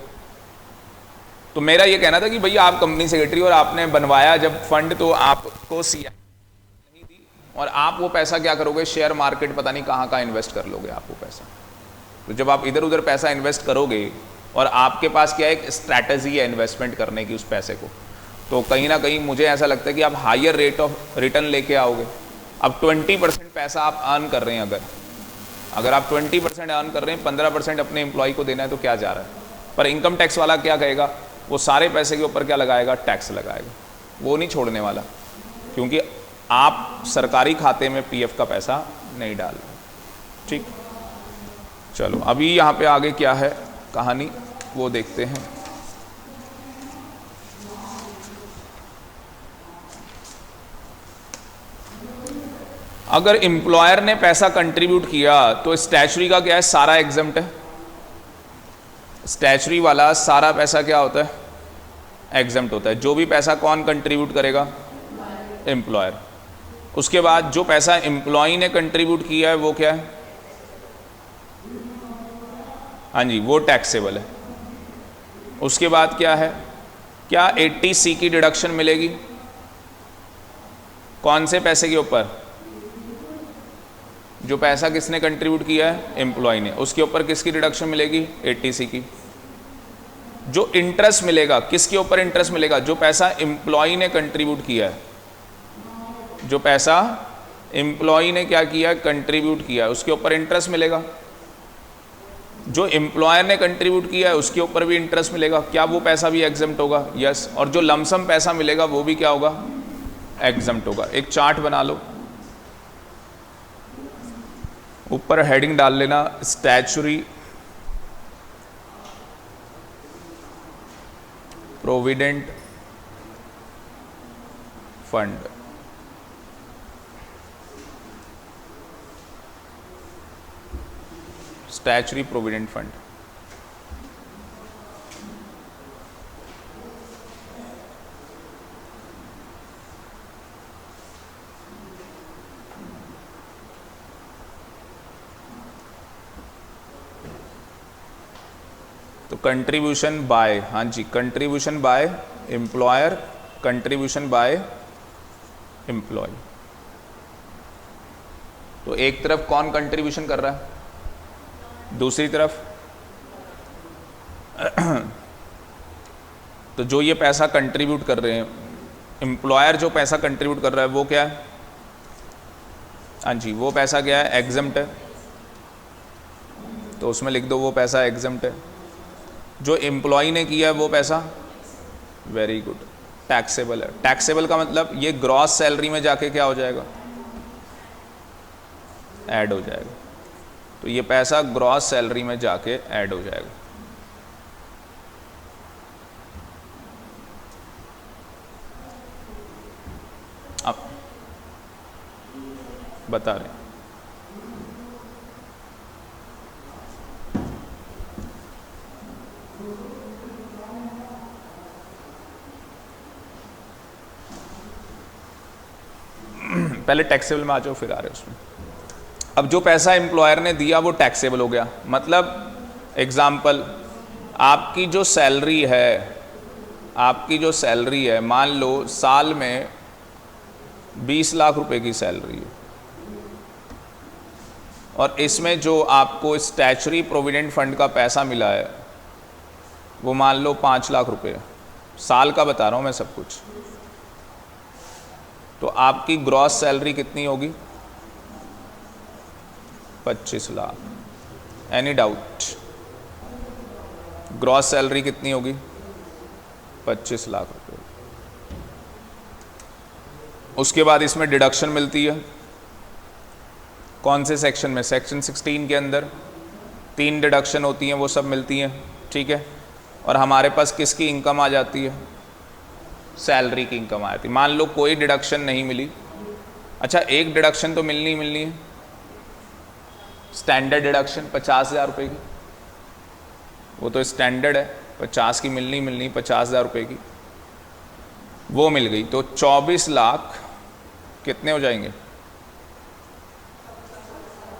तो मेरा ये कहना था कि भैया आप कंपनी सेक्रेटरी और आपने बनवाया जब फंड, तो आपको CI नहीं दी, और आप वो पैसा क्या करोगे, शेयर मार्केट पता नहीं कहाँ कहाँ इन्वेस्ट कर लोगे आप वो पैसा। तो जब आप इधर उधर पैसा इन्वेस्ट करोगे और आपके पास क्या एक स्ट्रैटेजी है इन्वेस्टमेंट करने की उस पैसे को, तो कहीं ना कहीं मुझे ऐसा लगता है कि आप हायर रेट ऑफ रिटर्न लेके आओगे। अब 20% पैसा आप अर्न कर रहे हैं, अगर आप 20% अर्न कर रहे हैं, 15% अपने एम्प्लॉय को देना है, तो क्या जा रहा है? पर इनकम टैक्स वाला क्या कहेगा, वो सारे पैसे के ऊपर क्या लगाएगा, टैक्स लगाएगा। वो नहीं छोड़ने वाला, क्योंकि आप सरकारी खाते में PF का पैसा नहीं डाल रहे। ठीक, चलो अभी यहाँ पे आगे क्या है कहानी वो देखते हैं। अगर एम्प्लॉयर ने पैसा कंट्रीब्यूट किया तो स्टैचुरी का क्या है, सारा एग्जम्प्ट है। स्टैचुरी वाला सारा पैसा क्या होता है, एग्जम्प्ट होता है। जो भी पैसा कौन कंट्रीब्यूट करेगा, एम्प्लॉयर। उसके बाद जो पैसा एम्प्लॉय ने कंट्रीब्यूट किया है वो क्या है, हाँ जी, वो टैक्सेबल है। उसके बाद क्या है, क्या 80C की डिडक्शन मिलेगी, कौन से पैसे के ऊपर, जो पैसा किसने कंट्रीब्यूट किया है, एम्प्लॉय ने, उसके ऊपर किसकी डिडक्शन मिलेगी, 80C की। जो इंटरेस्ट मिलेगा, किसके ऊपर इंटरेस्ट मिलेगा, जो पैसा एम्प्लॉय ने कंट्रीब्यूट किया है, जो पैसा एम्प्लॉय ने क्या किया, कंट्रीब्यूट किया, उसके ऊपर इंटरेस्ट मिलेगा। जो एम्प्लॉयर ने कंट्रीब्यूट किया है उसके ऊपर भी इंटरेस्ट मिलेगा। क्या वो पैसा भी एग्जम्प्ट होगा? यस। और जो लमसम पैसा मिलेगा वो भी क्या होगा, एग्जम्प्ट होगा। एक चार्ट बना लो, ऊपर हेडिंग डाल लेना statutory provident fund. Statutory provident fund. तो कंट्रीब्यूशन बाय, हाँ जी, contribution by employer, contribution by employee. तो एक तरफ कौन कंट्रीब्यूशन कर रहा है, दूसरी तरफ तो जो ये पैसा कंट्रीब्यूट कर रहे हैं, एम्प्लॉयर जो पैसा कंट्रीब्यूट कर रहा है वो क्या है, हाँ जी, वो पैसा क्या है, एग्जम्प्ट है। तो उसमें लिख दो वो पैसा एग्जम्प्ट है। जो एम्प्लॉय ने किया है वो पैसा, वेरी गुड, टैक्सेबल है। टैक्सेबल का मतलब ये ग्रॉस सैलरी में जाके क्या हो जाएगा, ऐड हो जाएगा। तो ये पैसा ग्रॉस सैलरी में जाके ऐड हो जाएगा। अब बता रहे पहले टैक्सेबल में आ जाओ फिर आ रहे उसमें। अब जो पैसा एम्प्लॉयर ने दिया वो टैक्सेबल हो गया। मतलब एग्जाम्पल, आपकी जो सैलरी है, आपकी जो सैलरी है, मान लो साल में 20 लाख रुपए की सैलरी है, और इसमें जो आपको स्टैच्यूटरी प्रोविडेंट फंड का पैसा मिला है वो मान लो 5 लाख रुपए, साल का बता रहा हूँ मैं सब कुछ। तो आपकी ग्रॉस सैलरी कितनी होगी, 25 lakh. Any doubt? Gross salary कितनी होगी, 25 लाख रुपए। उसके बाद इसमें डिडक्शन मिलती है, कौन से सेक्शन में, सेक्शन 16 के अंदर 3 डिडक्शन होती हैं, वो सब मिलती हैं, ठीक है। और हमारे पास किसकी इनकम आ जाती है, सैलरी की इनकम आ जाती है। मान लो कोई डिडक्शन नहीं मिली, अच्छा एक डिडक्शन तो मिलनी है, स्टैंडर्ड डिडक्शन 50,000 रुपये की, वो तो स्टैंडर्ड है, 50 की मिलनी 50,000 रुपये की, वो मिल गई। तो 24 लाख कितने हो जाएंगे,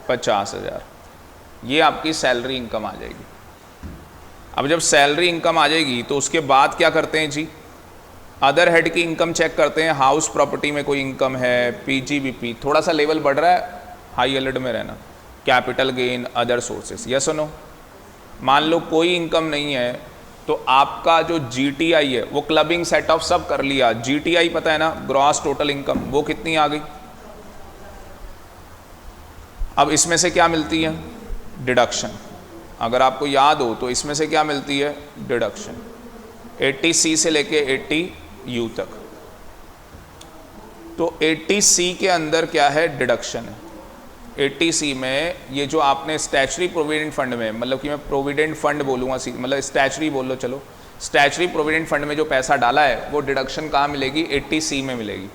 50,000। ये आपकी सैलरी इनकम आ जाएगी। अब जब सैलरी इनकम आ जाएगी तो उसके बाद क्या करते हैं जी, अदर हेड की इनकम चेक करते हैं। हाउस प्रॉपर्टी में कोई इनकम है, पीजीबीपी, थोड़ा सा लेवल बढ़ रहा है, हाई अलर्ट में रहना। Capital gain, other sources, yes और नो। मान लो कोई इनकम नहीं है तो आपका जो जीटीआई है वो क्लबिंग सेट ऑफ सब कर लिया, जीटीआई पता है ना, ग्रॉस टोटल इनकम, वो कितनी आ गई। अब इसमें से क्या मिलती है, डिडक्शन। अगर आपको याद हो तो इसमें से क्या मिलती है, डिडक्शन। 80C से लेके 80U तक। तो 80C के अंदर क्या है, डिडक्शन है। 80C में ये जो आपने स्टैच्यूटरी प्रोविडेंट फंड में, मतलब कि मैं प्रोविडेंट फंड बोलूँगा, मतलब स्टैच्यूटरी बोल लो, चलो स्टैच्यूटरी प्रोविडेंट फंड में जो पैसा डाला है वो डिडक्शन कहाँ मिलेगी, 80C में मिलेगी।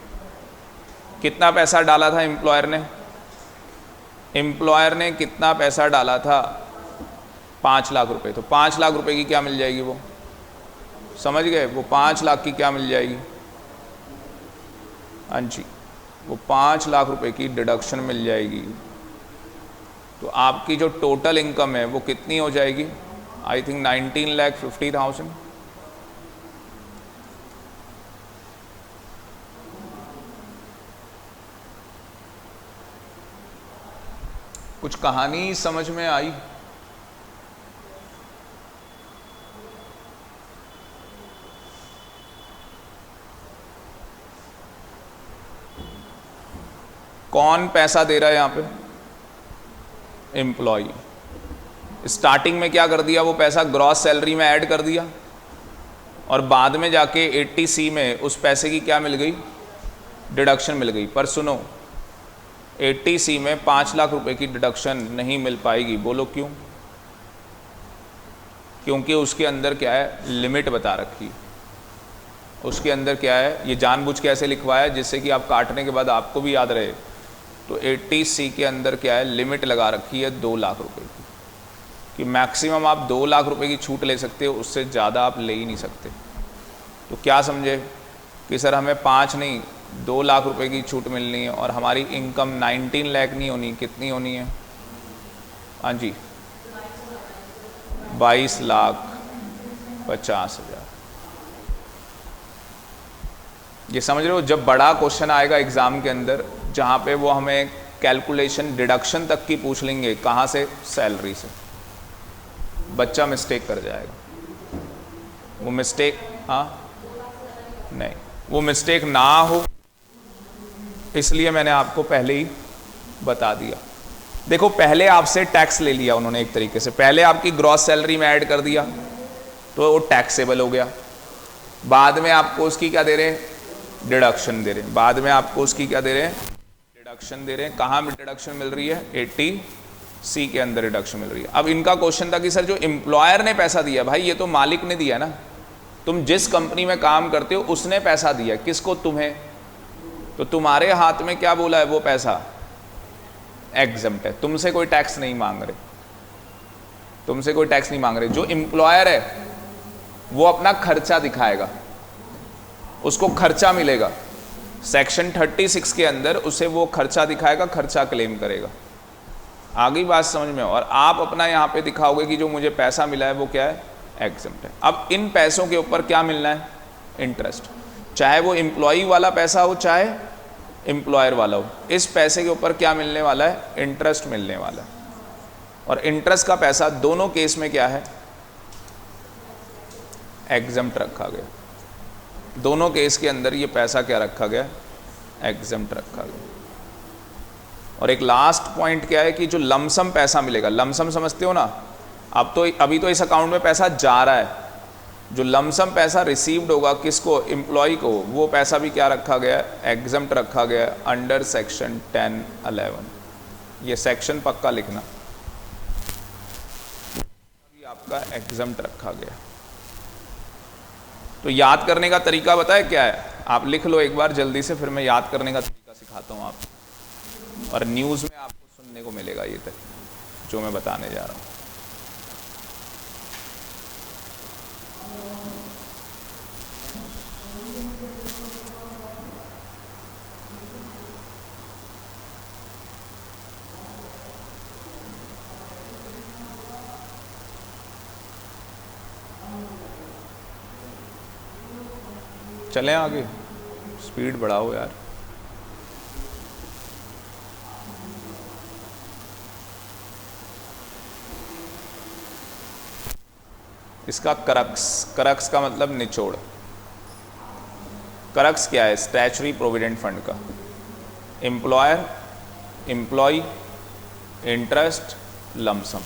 कितना पैसा डाला था एम्प्लॉयर ने, एम्प्लॉयर ने कितना पैसा डाला था, 5 लाख रुपए। तो 5 लाख रुपए की क्या मिल जाएगी, वो समझ गए, वो 5 लाख की क्या मिल जाएगी, हाँ जी, वो 5 लाख रुपए की डिडक्शन मिल जाएगी। तो आपकी जो टोटल इनकम है वो कितनी हो जाएगी, आई थिंक 19,50,000। कुछ कहानी समझ में आई? कौन पैसा दे रहा है यहाँ पे? एम्प्लॉय। स्टार्टिंग में क्या कर दिया, वो पैसा ग्रॉस सैलरी में ऐड कर दिया और बाद में जाके 80C में उस पैसे की क्या मिल गई? डिडक्शन मिल गई। पर सुनो, 80C में 5 लाख रुपए की डिडक्शन नहीं मिल पाएगी। बोलो क्यों? क्योंकि उसके अंदर क्या है, लिमिट बता रखी है। उसके अंदर क्या है, ये जानबूझ के ऐसे लिखवाया जिससे कि आप काटने के बाद आपको भी याद रहे। तो 80C के अंदर क्या है, लिमिट लगा रखी है 2 लाख रुपए की, कि मैक्सिमम आप 2 लाख रुपए की छूट ले सकते हो, उससे ज़्यादा आप ले ही नहीं सकते। तो क्या समझे कि सर हमें 5 नहीं 2 लाख रुपए की छूट मिलनी है और हमारी इनकम 19 लाख नहीं होनी, कितनी होनी है? हाँ जी, 22,50,000। ये समझ रहे हो? जब बड़ा क्वेश्चन आएगा एग्जाम के अंदर जहाँ पे वो हमें कैलकुलेशन डिडक्शन तक की पूछ लेंगे, कहाँ से? सैलरी से, बच्चा मिस्टेक कर जाएगा। वो मिस्टेक, हाँ नहीं, वो मिस्टेक ना हो इसलिए मैंने आपको पहले ही बता दिया। देखो, पहले आपसे टैक्स ले लिया उन्होंने एक तरीके से, पहले आपकी ग्रॉस सैलरी में ऐड कर दिया तो वो टैक्सेबल हो गया। बाद में आपको उसकी क्या दे रहे हैं? डिडक्शन दे रहे हैं। बाद में आपको उसकी क्या दे रहे हैं? डिडक्शन दे रहे हैं। कहाँ में डिडक्शन मिल रही है? 80C के अंदर डिडक्शन मिल रही है। अब इनका क्वेश्चन था कि सर जो एम्प्लॉयर ने पैसा दिया, भाई ये तो मालिक ने दिया ना, तुम जिस कंपनी में काम करते हो उसने पैसा दिया। किसको? तुम्हें। तो तुम्हारे हाथ में क्या बोला है? वो पैसा एग्जम्प्ट है, तुमसे कोई टैक्स नहीं मांग रहे, तुमसे कोई टैक्स नहीं मांग रहे। जो एम्प्लॉयर है वो अपना खर्चा दिखाएगा, उसको खर्चा मिलेगा। सेक्शन 36 के अंदर उसे वो खर्चा दिखाएगा, खर्चा क्लेम करेगा। आगे बात समझ में? और आप अपना यहाँ पे दिखाओगे कि जो मुझे पैसा मिला है वो क्या है? एग्जम्प्ट है। अब इन पैसों के ऊपर क्या मिलना है? इंटरेस्ट। चाहे वो एम्प्लॉई वाला पैसा हो चाहे एम्प्लॉयर वाला हो, इस पैसे के ऊपर क्या मिलने वाला है? इंटरेस्ट मिलने वाला है। और इंटरेस्ट का पैसा दोनों केस में क्या है? एग्जम्प्ट रखा गया। दोनों केस के अंदर ये पैसा क्या रखा गया? एग्जम्प्ट रखा गया। और एक लास्ट पॉइंट क्या है कि जो लमसम पैसा मिलेगा, लमसम समझते हो ना? अब तो अभी तो इस अकाउंट में पैसा जा रहा है, जो लमसम पैसा रिसीव्ड होगा किसको? एम्प्लॉय को, वो पैसा भी क्या रखा गया? एग्जम्प्ट रखा गया अंडर सेक्शन 10(11). ये सेक्शन पक्का लिखना, आपका एग्जम्प्ट रखा गया। तो याद करने का तरीका बताए क्या है? आप लिख लो एक बार जल्दी से, फिर मैं याद करने का तरीका सिखाता हूँ आपको। और न्यूज़ में आपको सुनने को मिलेगा ये तरीका जो मैं बताने जा रहा हूँ। चलें आगे, स्पीड बढ़ाओ यार। इसका करक्स का मतलब निचोड़। करक्स क्या है? स्टैच्यूटरी प्रोविडेंट फंड का। Employer, employee, interest, lump sum.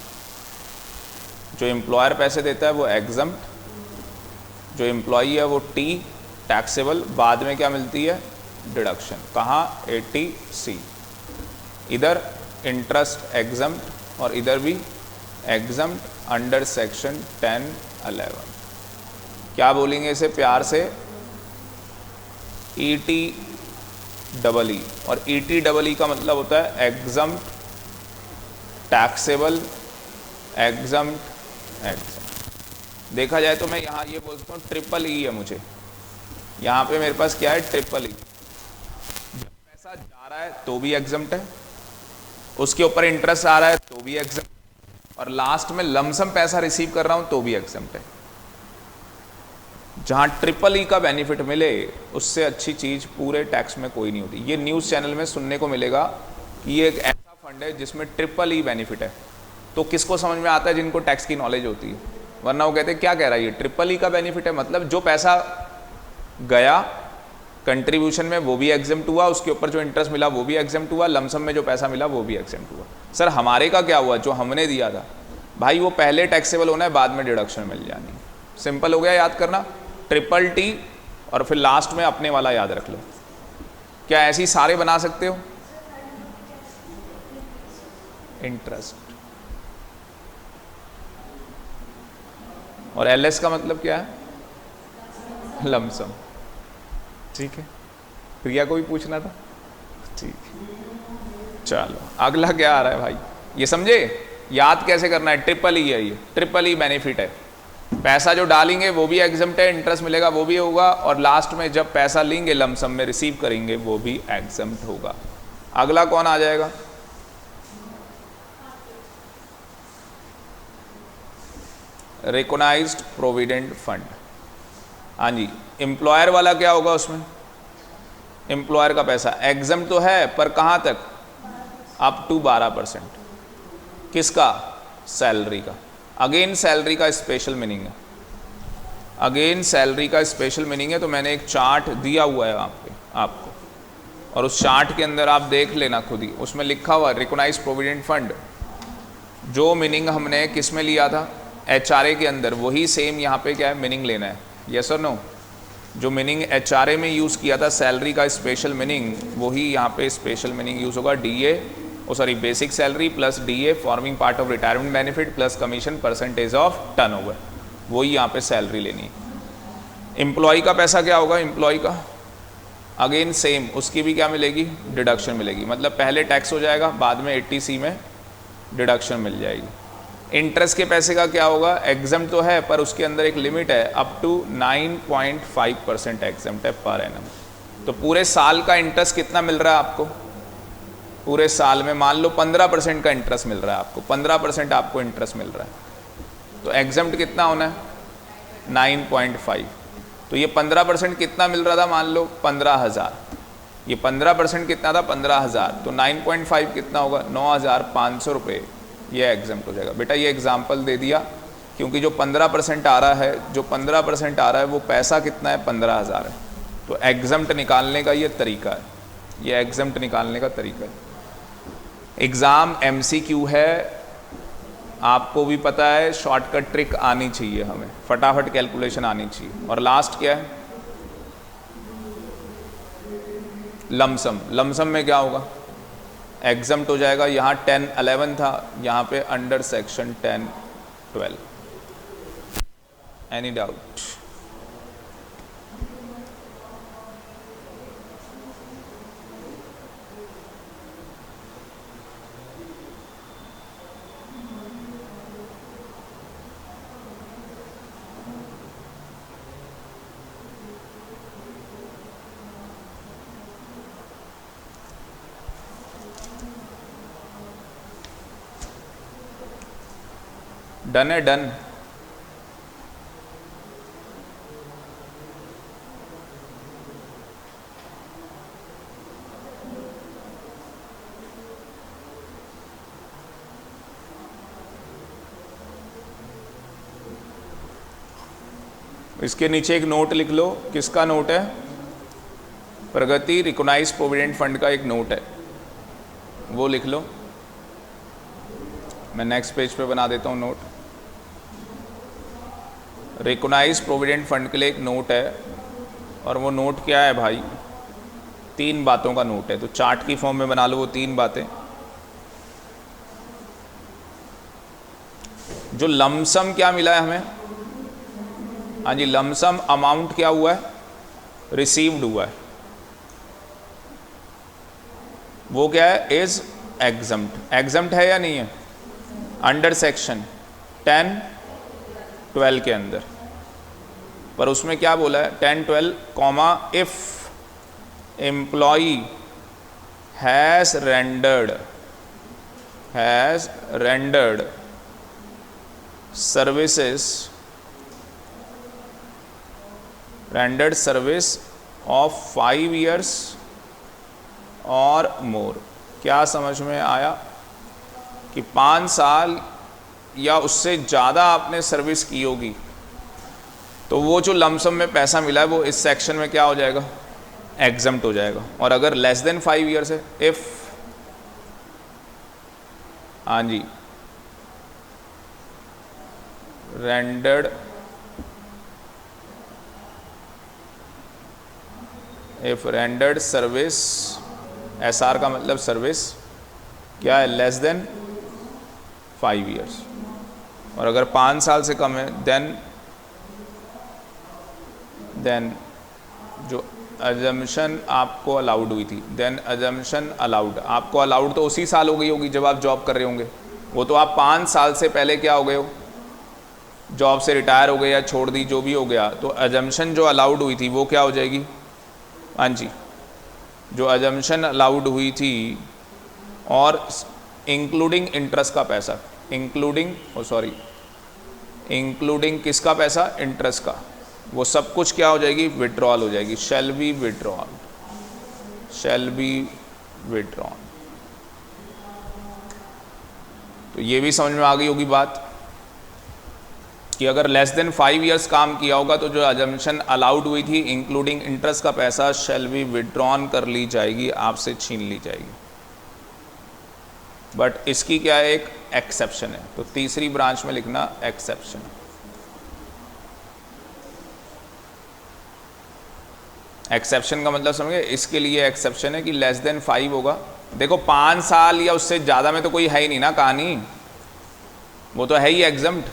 जो एम्प्लॉयर पैसे देता है वो एग्जम्प्ट, जो एम्प्लॉई है वो टी टैक्सेबल, बाद में क्या मिलती है? डिडक्शन। कहाँ? 80C। इधर इंटरेस्ट एग्जम्प्ट और इधर भी एग्जम्प्ट अंडर सेक्शन 10(11). क्या बोलेंगे इसे प्यार से? ETEE। और ETEE का मतलब होता है एग्जम्प्ट, टैक्सेबल, एग्जम्प्ट, एग्जम्प्ट। देखा जाए तो मैं यहाँ ये बोलता हूँ EEE है मुझे, यहाँ पे मेरे पास क्या है? EEE। जब पैसा जा रहा है तो भी एग्जम्प्ट है, उसके ऊपर इंटरेस्ट आ रहा है तो भी एग्जम्प्ट, और लास्ट में लमसम पैसा रिसीव कर रहा हूँ तो भी एग्जम्प्ट है। जहाँ EEE का बेनिफिट मिले उससे अच्छी चीज़ पूरे टैक्स में कोई नहीं होती। ये न्यूज़ चैनल में सुनने को मिलेगा कि ये एक ऐसा फंड है जिसमें EEE बेनिफिट है। तो किसको समझ में आता है? जिनको टैक्स की नॉलेज होती है। वरना वो कहते हैं क्या कह रहा है ये? EEE का बेनिफिट है मतलब जो पैसा गया कंट्रीब्यूशन में वो भी एग्जेम्प्ट हुआ, उसके ऊपर जो इंटरेस्ट मिला वो भी एग्जेम्प्ट हुआ, लमसम में जो पैसा मिला वो भी एग्जेम्प्ट हुआ। सर हमारे का क्या हुआ, जो हमने दिया था भाई वो पहले टैक्सेबल होना है, बाद में डिडक्शन मिल जानी। सिंपल हो गया याद करना, ट्रिपल टी और फिर लास्ट में अपने वाला याद रख लो। क्या ऐसे ही सारे बना सकते हो? इंटरेस्ट और एलएस का मतलब क्या है? लमसम। ठीक है, प्रिया को भी पूछना था। ठीक है, चलो अगला क्या आ रहा है भाई, ये समझे याद कैसे करना है। ट्रिपल ई है, ये ट्रिपल ई बेनिफिट है। पैसा जो डालेंगे वो भी एग्जम्प्ट है, इंटरेस्ट मिलेगा वो भी होगा, और लास्ट में जब पैसा लेंगे लमसम में रिसीव करेंगे वो भी एग्जम्प्ट होगा। अगला कौन आ जाएगा? Recognised provident fund. हाँ जी, एम्प्लॉयर वाला क्या होगा उसमें? एम्प्लॉयर का पैसा एग्जम्प्ट तो है पर कहाँ तक? Up to 12%। किसका? सैलरी का। अगेन सैलरी का स्पेशल मीनिंग है, अगेन सैलरी का स्पेशल मीनिंग है। तो मैंने एक चार्ट दिया हुआ है आपको, और उस चार्ट के अंदर आप देख लेना खुद ही, उसमें लिखा हुआ रिकॉग्नाइज्ड प्रोविडेंट फंड। जो मीनिंग हमने किस में लिया था? एचआरए के अंदर, वही सेम यहाँ पे क्या है मीनिंग लेना है। यस और नो? जो मीनिंग एचआरए में यूज़ किया था सैलरी का स्पेशल मीनिंग, वही यहाँ पे स्पेशल मीनिंग यूज़ होगा। DA basic salary plus DA forming part of retirement benefit plus commission percentage of turnover, वही यहाँ पे सैलरी लेनी है। एम्प्लॉय का पैसा क्या होगा? एम्प्लॉय का अगेन सेम, उसकी भी क्या मिलेगी? डिडक्शन मिलेगी। मतलब पहले टैक्स हो जाएगा, बाद में 80C में डिडक्शन मिल जाएगी। इंटरेस्ट के पैसे का क्या होगा? एग्जम्प्ट तो है पर उसके अंदर एक लिमिट है, अप टू 9.5% एग्जम्प्ट है पर एनम। तो पूरे साल का इंटरेस्ट कितना मिल रहा है आपको? पूरे साल में मान लो 15% का इंटरेस्ट मिल रहा है आपको, 15% आपको इंटरेस्ट मिल रहा है, तो एग्जम्प्ट कितना होना है? 9.5। तो ये 15% कितना मिल रहा था? मान लो 15,000। ये 15% कितना था? 15,000। तो 9.5 कितना होगा? 9,500 रुपये। ये एग्जम्प्ट हो जाएगा। बेटा ये एग्जाम्पल दे दिया क्योंकि जो 15% आ रहा है, जो 15% आ रहा है वो पैसा कितना है? 15,000 है। तो एग्जम्प्ट निकालने का ये तरीका है, ये एग्जम्प्ट निकालने का तरीका है। एग्ज़ाम MCQ है, आपको भी पता है, शॉर्टकट ट्रिक आनी चाहिए हमें, फटाफट कैलकुलेशन आनी चाहिए। और लास्ट क्या है? लमसम। लमसम में क्या होगा? एग्जम्प्ट हो जाएगा। यहाँ 10, 11 था, यहाँ पे under section 10, 12। Any doubt? Done है? डन। इसके नीचे एक नोट लिख लो। किसका नोट है? प्रगति रिकॉग्नाइज्ड प्रोविडेंट फंड का एक नोट है, वो लिख लो। मैं नेक्स्ट पेज पे बना देता हूँ नोट। रिकॉग्नाइज्ड प्रोविडेंट फंड के लिए एक नोट है, और वो नोट क्या है भाई? 3 बातों का नोट है। तो चार्ट की फॉर्म में बना लो वो 3 बातें। जो लमसम क्या मिला है हमें? हाँ जी, लमसम अमाउंट क्या हुआ है? रिसीव्ड हुआ है। वो क्या है? Is exempt. एग्जम्प्ट है या नहीं है? अंडर सेक्शन 10, 12 के अंदर। पर उसमें क्या बोला है? 10, 12 comma if employee has rendered service of 5 years और मोर। क्या समझ में आया? कि 5 साल या उससे ज़्यादा आपने सर्विस की होगी, तो वो जो लमसम में पैसा मिला है वो इस सेक्शन में क्या हो जाएगा? एग्जम्प्ट हो जाएगा। और अगर लेस देन 5 ईयर्स है, इफ, हाँ जी, rendered, if rendered service, SR का मतलब सर्विस क्या है, लेस देन 5 ईयर्स, और अगर 5 साल से कम है देन जो अजम्पशन आपको अलाउड हुई थी, देन अजम्पशन अलाउड, आपको अलाउड तो उसी साल हो गई होगी जब आप जॉब कर रहे होंगे, वो तो आप 5 साल से पहले क्या हो गए हो, जॉब से रिटायर हो गए या छोड़ दी, जो भी हो गया, तो अजम्पशन जो अलाउड हुई थी वो क्या हो जाएगी, हाँ जी, जो अजम्पशन अलाउड हुई थी, और इंक्लूडिंग इंटरेस्ट का पैसा, इंक्लूडिंग किसका पैसा, इंटरेस्ट का, वो सब कुछ क्या हो जाएगी, विड्रॉल हो जाएगी, शैल बी विड्रॉन। तो ये भी समझ में आ गई होगी बात कि अगर लेस देन 5 ईयर्स काम किया होगा तो जो अजम्पशन अलाउड हुई थी इंक्लूडिंग इंटरेस्ट का पैसा शैल बी विड्रॉन कर ली जाएगी, आपसे छीन ली जाएगी। बट इसकी क्या है, एक एक्सेप्शन है, तो तीसरी ब्रांच में लिखना एक्सेप्शन। एक्सेप्शन का मतलब समझे, इसके लिए एक्सेप्शन है कि लेस देन 5 होगा। देखो 5 साल या उससे ज़्यादा में तो कोई है ही नहीं ना कहानी, वो तो है ही एग्जम्प्ट।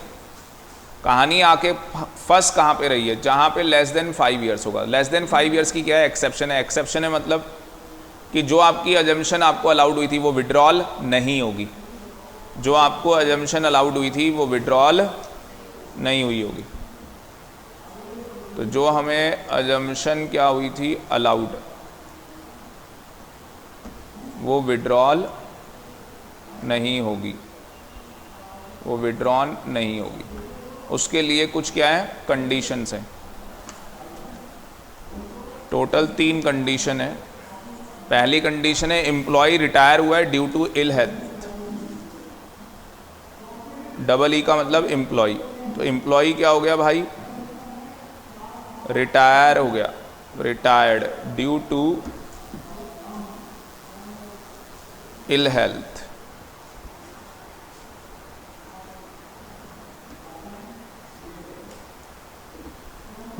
कहानी आके फंस कहाँ पे रही है, जहाँ पे लेस देन 5 ईयर्स होगा। लेस देन 5 ईयर्स की क्या है, एक्सेप्शन है। एक्सेप्शन है मतलब कि जो आपकी अजम्पशन आपको अलाउड हुई थी वो विड्रॉल नहीं होगी, जो आपको अजम्पशन अलाउड हुई थी वो विड्रॉल नहीं हुई होगी। तो जो हमें अजम्पशन क्या हुई थी अलाउड, वो विड्रॉल नहीं होगी, वो विड्रॉन नहीं होगी। उसके लिए कुछ क्या है, कंडीशंस हैं। टोटल 3 कंडीशन है। पहली कंडीशन है एम्प्लॉय रिटायर हुआ है due to ill health, double E का मतलब एम्प्लॉय। तो एम्प्लॉय क्या हो गया भाई, रिटायर हो गया, retired due to ill health.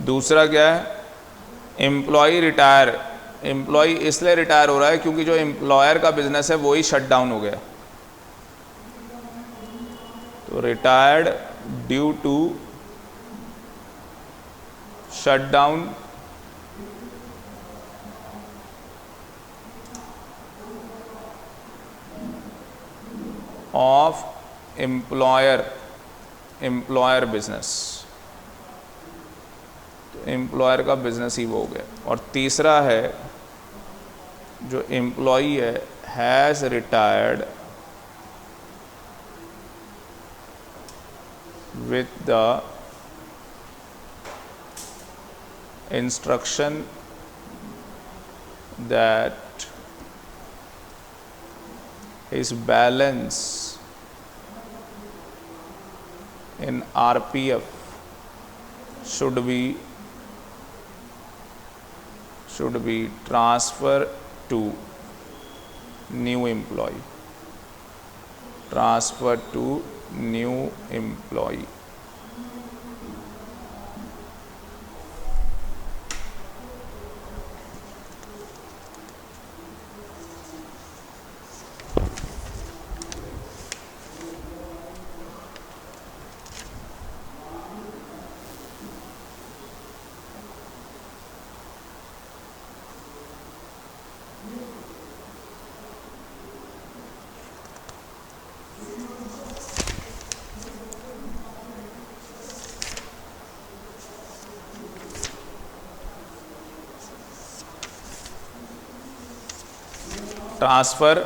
दूसरा क्या है, एम्प्लॉय रिटायर, एम्प्लॉय इसलिए रिटायर हो रहा है क्योंकि जो एम्प्लॉयर का बिजनेस है वो ही शट डाउन हो गया। तो retired due to shut down of employer business, तो एम्प्लॉयर का बिजनेस ही वो हो गया। और तीसरा है जो एम्प्लॉई है has retired with the instruction that his balance in RPF should be transferred to new employee, transferred to new employee। Transfer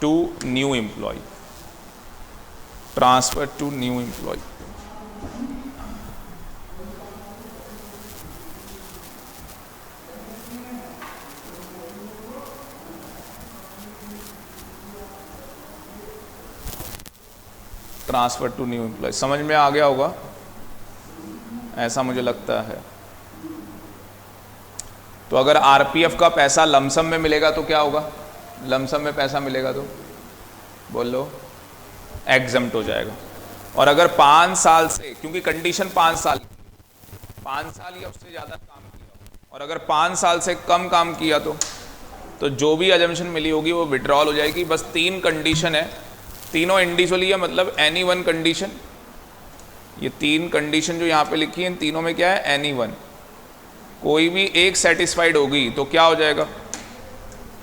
to new employee, transfer to new employee. Transfer to new employee समझ में आ गया होगा, ऐसा मुझे लगता है। तो अगर आरपीएफ का पैसा लमसम में मिलेगा तो क्या होगा, लमसम में पैसा मिलेगा तो बोल लो एग्जम्प्ट हो जाएगा। और अगर 5 साल से, क्योंकि कंडीशन 5 साल या उससे ज़्यादा काम किया, और अगर 5 साल से कम काम किया तो जो भी एजम्पशन मिली होगी वो विड्रॉल हो जाएगी। बस 3 कंडीशन है, तीनों इंडिविजुअली है, मतलब एनी वन कंडीशन। ये 3 कंडीशन जो यहाँ पे लिखी है, इन तीनों में क्या है, एनी वन, कोई भी एक सेटिस्फाइड होगी तो क्या हो जाएगा,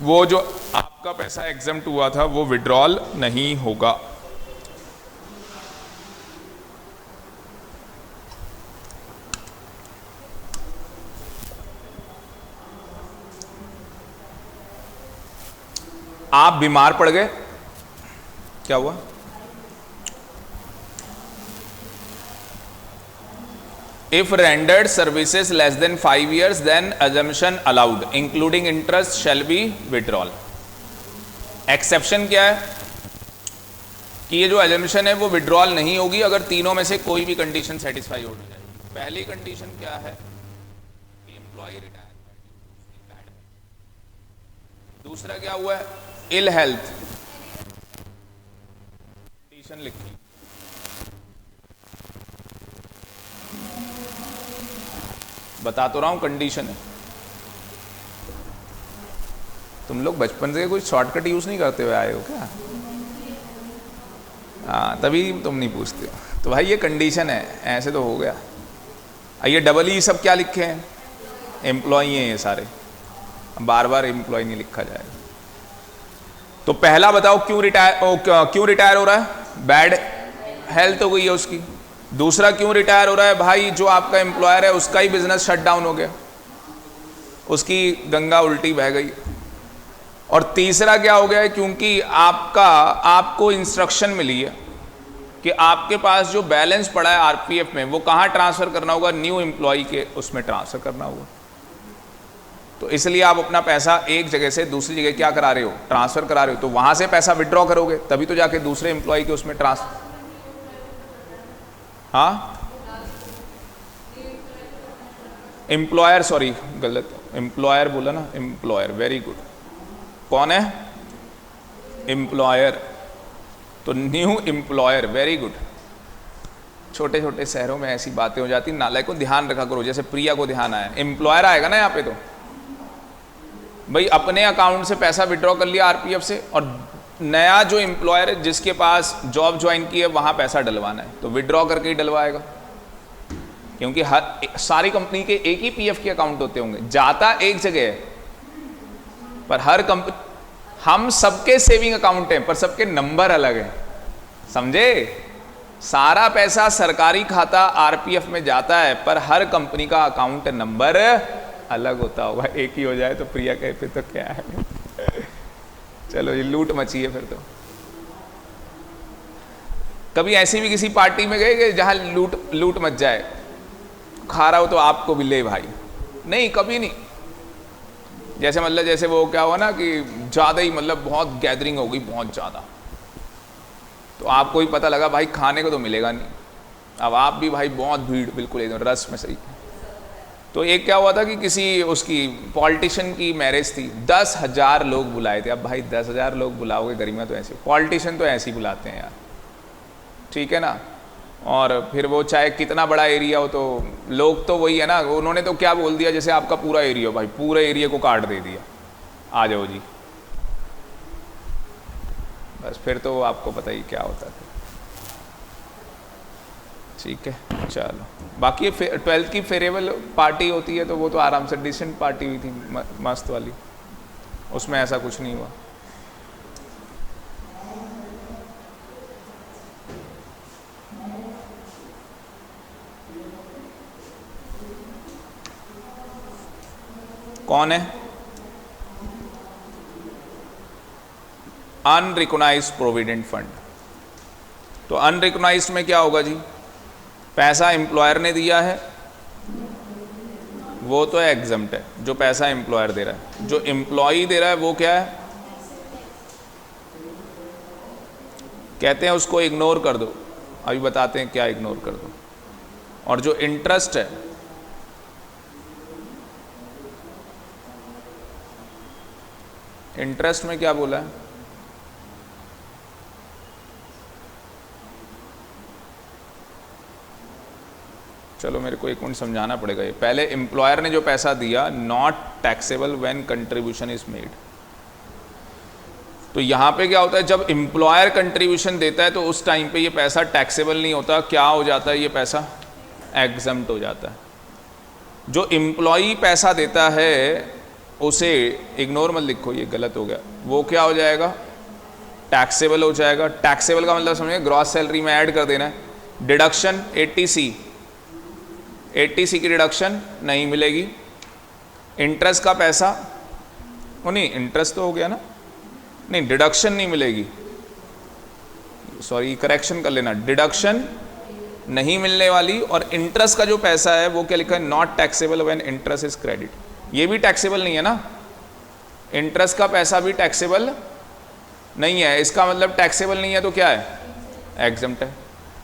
वो जो आपका पैसा एग्जम्प्ट हुआ था वो विड्रॉल नहीं होगा। आप बीमार पड़ गए, क्या हुआ, if rendered services less than 5 years then assumption allowed including interest shall be withdrawal. Exception क्या है कि ये जो assumption है वो विड्रॉल नहीं होगी अगर तीनों में से कोई भी कंडीशन सेटिस्फाई हो जाए। पहली कंडीशन क्या है कि एम्प्लॉय रिटायर, दूसरा क्या हुआ है, इल हेल्थ, कंडीशन लिखी, बता तो रहा हूं कंडीशन है। तुम लोग बचपन से कुछ शॉर्टकट यूज नहीं करते हुए आए हो क्या? हाँ, तभी तुम नहीं पूछते हो। तो भाई ये कंडीशन है, ऐसे तो हो गया। ये डबल ई सब क्या लिखे हैं, एम्प्लॉई हैं ये सारे, बार बार एम्प्लॉय नहीं लिखा जाएगा। तो पहला बताओ क्यों रिटायर हो रहा है, बैड हेल्थ हो गई है उसकी। दूसरा क्यों रिटायर हो रहा है, भाई जो आपका एम्प्लॉयर है उसका ही बिजनेस शट डाउन हो गया, उसकी गंगा उल्टी बह गई। और तीसरा क्या हो गया है, क्योंकि आपको इंस्ट्रक्शन मिली है कि आपके पास जो बैलेंस पड़ा है आरपीएफ में वो कहाँ ट्रांसफर करना होगा, न्यू एम्प्लॉय के उसमें ट्रांसफर करना होगा। तो इसलिए आप अपना पैसा एक जगह से दूसरी जगह क्या करा रहे हो, ट्रांसफर करा रहे हो। तो वहां से पैसा विड्रॉ करोगे तभी तो जाके दूसरे एम्प्लॉय के उसमें ट्रांसफर, हाँ एम्प्लॉयर, सॉरी गलत, एम्प्लॉयर बोला ना, एम्प्लॉयर, वेरी गुड। कौन है, एम्प्लॉयर, तो न्यू एम्प्लॉयर, वेरी गुड। छोटे छोटे शहरों में ऐसी बातें हो जाती, नालायक को ध्यान रखा करो, जैसे प्रिया को ध्यान आया, एम्प्लॉयर आएगा ना यहाँ पे, तो भाई अपने अकाउंट से पैसा विड्रॉ कर लिया आरपीएफ से, और नया जो एम्प्लॉयर है जिसके पास जॉब ज्वाइन की है वहां पैसा डलवाना है तो विड्रॉ करके ही डलवाएगा, क्योंकि हर सारी कंपनी के एक ही पीएफ के अकाउंट होते होंगे, जाता एक जगह है पर हर कंपनी, हम सबके सेविंग अकाउंट हैं पर सबके नंबर अलग हैं, समझे। सारा पैसा सरकारी खाता आरपीएफ में जाता है पर हर कंपनी का अकाउंट नंबर अलग होता होगा, एक ही हो जाए तो प्रिया कहे फिर तो क्या है। चलो ये लूट मची है फिर तो। कभी ऐसी भी किसी पार्टी में गए कि जहां लूट मच जाए, खा रहा हो तो आपको भी ले भाई, नहीं कभी नहीं। जैसे मतलब जैसे वो क्या हुआ ना कि ज़्यादा ही मतलब बहुत गैदरिंग हो गई बहुत ज़्यादा, तो आपको ही पता लगा भाई खाने को तो मिलेगा नहीं, अब आप भी भाई बहुत भीड़ बिल्कुल एकदम रस में सही। तो एक क्या हुआ था कि किसी उसकी पॉलिटिशियन की मैरिज थी, 10,000 लोग बुलाए थे। अब भाई 10,000 लोग बुलाओगे गरिमा तो ऐसे, पॉलिटिशियन तो ऐसे ही बुलाते हैं यार, ठीक है ना। और फिर वो चाहे कितना बड़ा एरिया हो तो लोग तो वही है ना, उन्होंने तो क्या बोल दिया, जैसे आपका पूरा एरिया हो भाई, पूरे एरिया को कार्ड दे दिया, आ जाओ जी, बस फिर तो आपको पता ही क्या होता है। ठीक है चलो, बाकी 12th की फेयरवेल पार्टी होती है तो वो तो आराम से डिसेंट पार्टी हुई थी, मस्त वाली, उसमें ऐसा कुछ नहीं हुआ। कौन है, अनरिकॉग्नाइज्ड प्रोविडेंट फंड। तो अनरिकॉग्नाइज्ड में क्या होगा जी, पैसा एम्प्लॉयर ने दिया है वो तो एग्जम्प्ट है, जो पैसा एम्प्लॉयर दे रहा है, जो एम्प्लॉई दे रहा है वो क्या है, कहते हैं उसको इग्नोर कर दो, अभी बताते हैं क्या इग्नोर कर दो। और जो इंटरेस्ट है इंटरेस्ट में क्या बोला है? चलो मेरे को एक मिनट समझाना पड़ेगा ये। पहले एम्प्लॉयर ने जो पैसा दिया, not taxable when contribution is made. तो यहाँ पे क्या होता है, जब एम्प्लॉयर कंट्रीब्यूशन देता है तो उस टाइम पे ये पैसा टैक्सेबल नहीं होता। क्या हो जाता है? ये पैसा एग्जम्प्ट हो जाता है। जो एम्प्लॉई पैसा देता है उसे इग्नोर मत लिखो, ये गलत हो गया। वो क्या हो जाएगा? टैक्सेबल हो जाएगा। टैक्सेबल का मतलब समझिए ग्रॉस सैलरी में ऐड कर देना है। डिडक्शन 80C की डिडक्शन नहीं मिलेगी। इंटरेस्ट का पैसा, वो नहीं, इंटरेस्ट तो हो गया ना, नहीं डिडक्शन नहीं मिलेगी, सॉरी करेक्शन कर लेना, डिडक्शन नहीं मिलने वाली। और इंटरेस्ट का जो पैसा है वो क्या लिखा है? Not taxable when interest is credit. ये भी टैक्सेबल नहीं है ना, इंटरेस्ट का पैसा भी टैक्सेबल नहीं है। इसका मतलब टैक्सेबल नहीं है तो क्या है? एग्जम्प्ट है।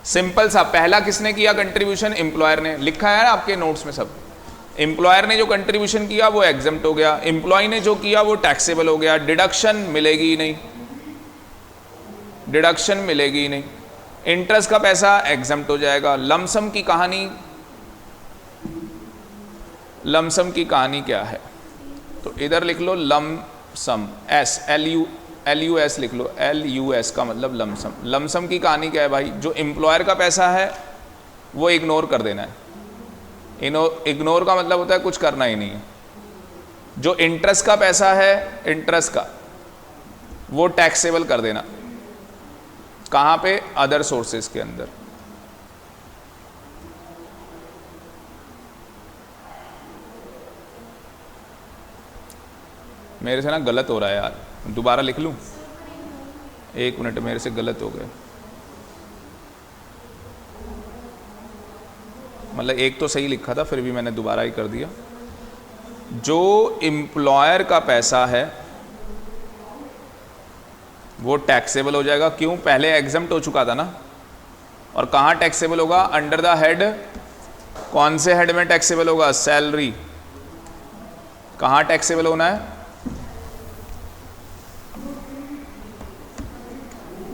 सिंपल सा। पहला किसने किया कंट्रीब्यूशन? एम्प्लॉयर ने। लिखा है ना आपके नोट्स में सब। एम्प्लॉयर ने जो कंट्रीब्यूशन किया वो एग्जम्प्ट हो गया, एम्प्लॉय ने जो किया वो टैक्सेबल हो गया। डिडक्शन मिलेगी ही नहीं, डिडक्शन मिलेगी ही नहीं। इंटरेस्ट का पैसा एग्जम्प्ट हो जाएगा। लमसम की कहानी, लमसम की कहानी क्या है? तो इधर लिख लो lump sum, S L U S लिख लो, LUS का मतलब लमसम। लमसम की कहानी क्या है भाई? जो एम्प्लॉयर का पैसा है वो इग्नोर कर देना है। इग्नोर का मतलब होता है कुछ करना ही नहीं है। जो इंटरेस्ट का पैसा है, इंटरेस्ट का, वो टैक्सेबल कर देना। कहां पे? अदर सोर्सेस के अंदर। मेरे से ना गलत हो रहा है यार, दोबारा लिख लूं? एक मिनट, मेरे से गलत हो गया। मतलब एक तो सही लिखा था, फिर भी मैंने दोबारा ही कर दिया। जो एम्प्लॉयर का पैसा है वो टैक्सेबल हो जाएगा। क्यों? पहले एग्जम्प्ट हो चुका था ना। और कहाँ टैक्सेबल होगा? Under the head. कौन से हेड में टैक्सेबल होगा? सैलरी। कहाँ टैक्सेबल होना है?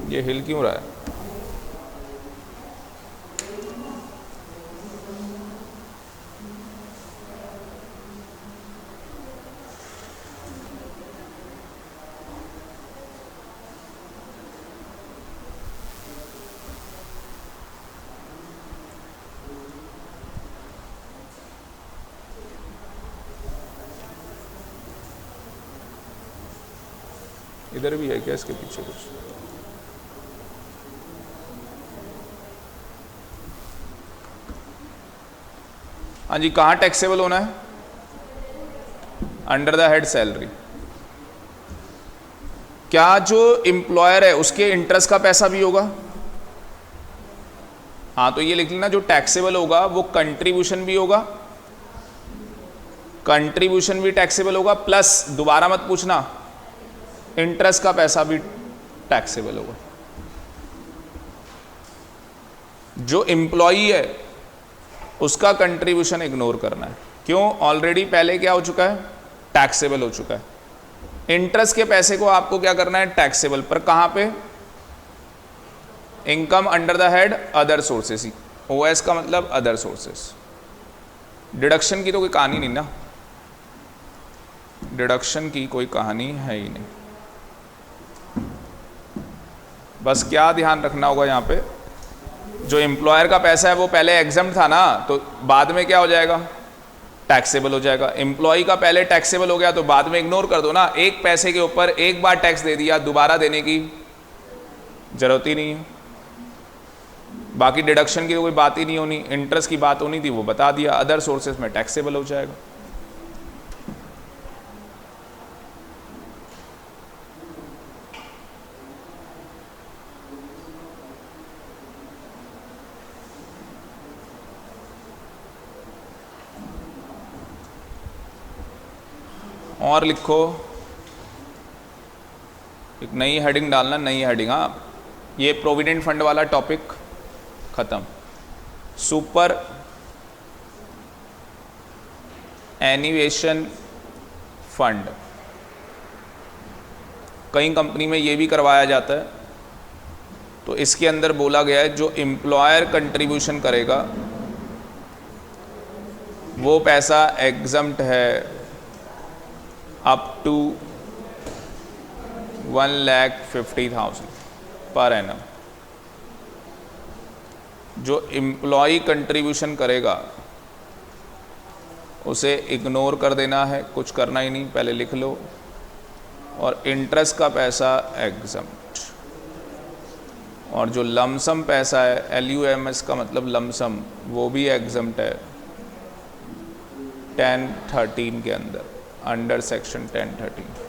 ये हिल क्यों रहा है? इधर भी है क्या इसके पीछे कुछ? हाँ जी, कहाँ टैक्सेबल होना है? Under the head salary. क्या जो एम्प्लॉयर है उसके इंटरेस्ट का पैसा भी होगा? हाँ, तो ये लिख लेना, जो टैक्सेबल होगा वो कंट्रीब्यूशन भी होगा, कंट्रीब्यूशन भी टैक्सेबल होगा, प्लस दोबारा मत पूछना, इंटरेस्ट का पैसा भी टैक्सेबल होगा। जो एम्प्लॉई है उसका कंट्रीब्यूशन इग्नोर करना है। क्यों? ऑलरेडी पहले क्या हो चुका है? टैक्सेबल हो चुका है। इंटरेस्ट के पैसे को आपको क्या करना है? टैक्सेबल। पर कहां पे? Income under the head other sources. OS का मतलब अदर सोर्सेस। डिडक्शन की तो कोई कहानी नहीं ना, डिडक्शन की कोई कहानी है ही नहीं। बस क्या ध्यान रखना होगा यहाँ पे, जो एम्प्लॉयर का पैसा है वो पहले एग्जम्प्ट था ना, तो बाद में क्या हो जाएगा? टैक्सेबल हो जाएगा। एम्प्लॉय का पहले टैक्सेबल हो गया तो बाद में इग्नोर कर दो ना। एक पैसे के ऊपर एक बार टैक्स दे दिया, दोबारा देने की जरूरत ही नहीं है। बाकी डिडक्शन की तो कोई बात ही नहीं होनी, इंटरेस्ट की बात होनी थी वो बता दिया, अदर सोर्सेज में टैक्सेबल हो जाएगा। और लिखो, एक नई हेडिंग डालना, नई हेडिंग। हाँ, ये प्रोविडेंट फंड वाला टॉपिक खत्म। सुपर एन्युएशन फंड, कई कंपनी में ये भी करवाया जाता है। तो इसके अंदर बोला गया है जो एम्प्लॉयर कंट्रीब्यूशन करेगा वो पैसा एग्जम्प्ट है अप टू 1,50,000 पर एनम। जो एम्प्लॉय कंट्रीब्यूशन करेगा उसे इग्नोर कर देना है, कुछ करना ही नहीं, पहले लिख लो। और इंटरेस्ट का पैसा एग्जम्प्ट, और जो लमसम पैसा है LUMS का मतलब लमसम, वो भी एग्जम्प्ट है 1013 के अंदर, अंडर सेक्शन 1013।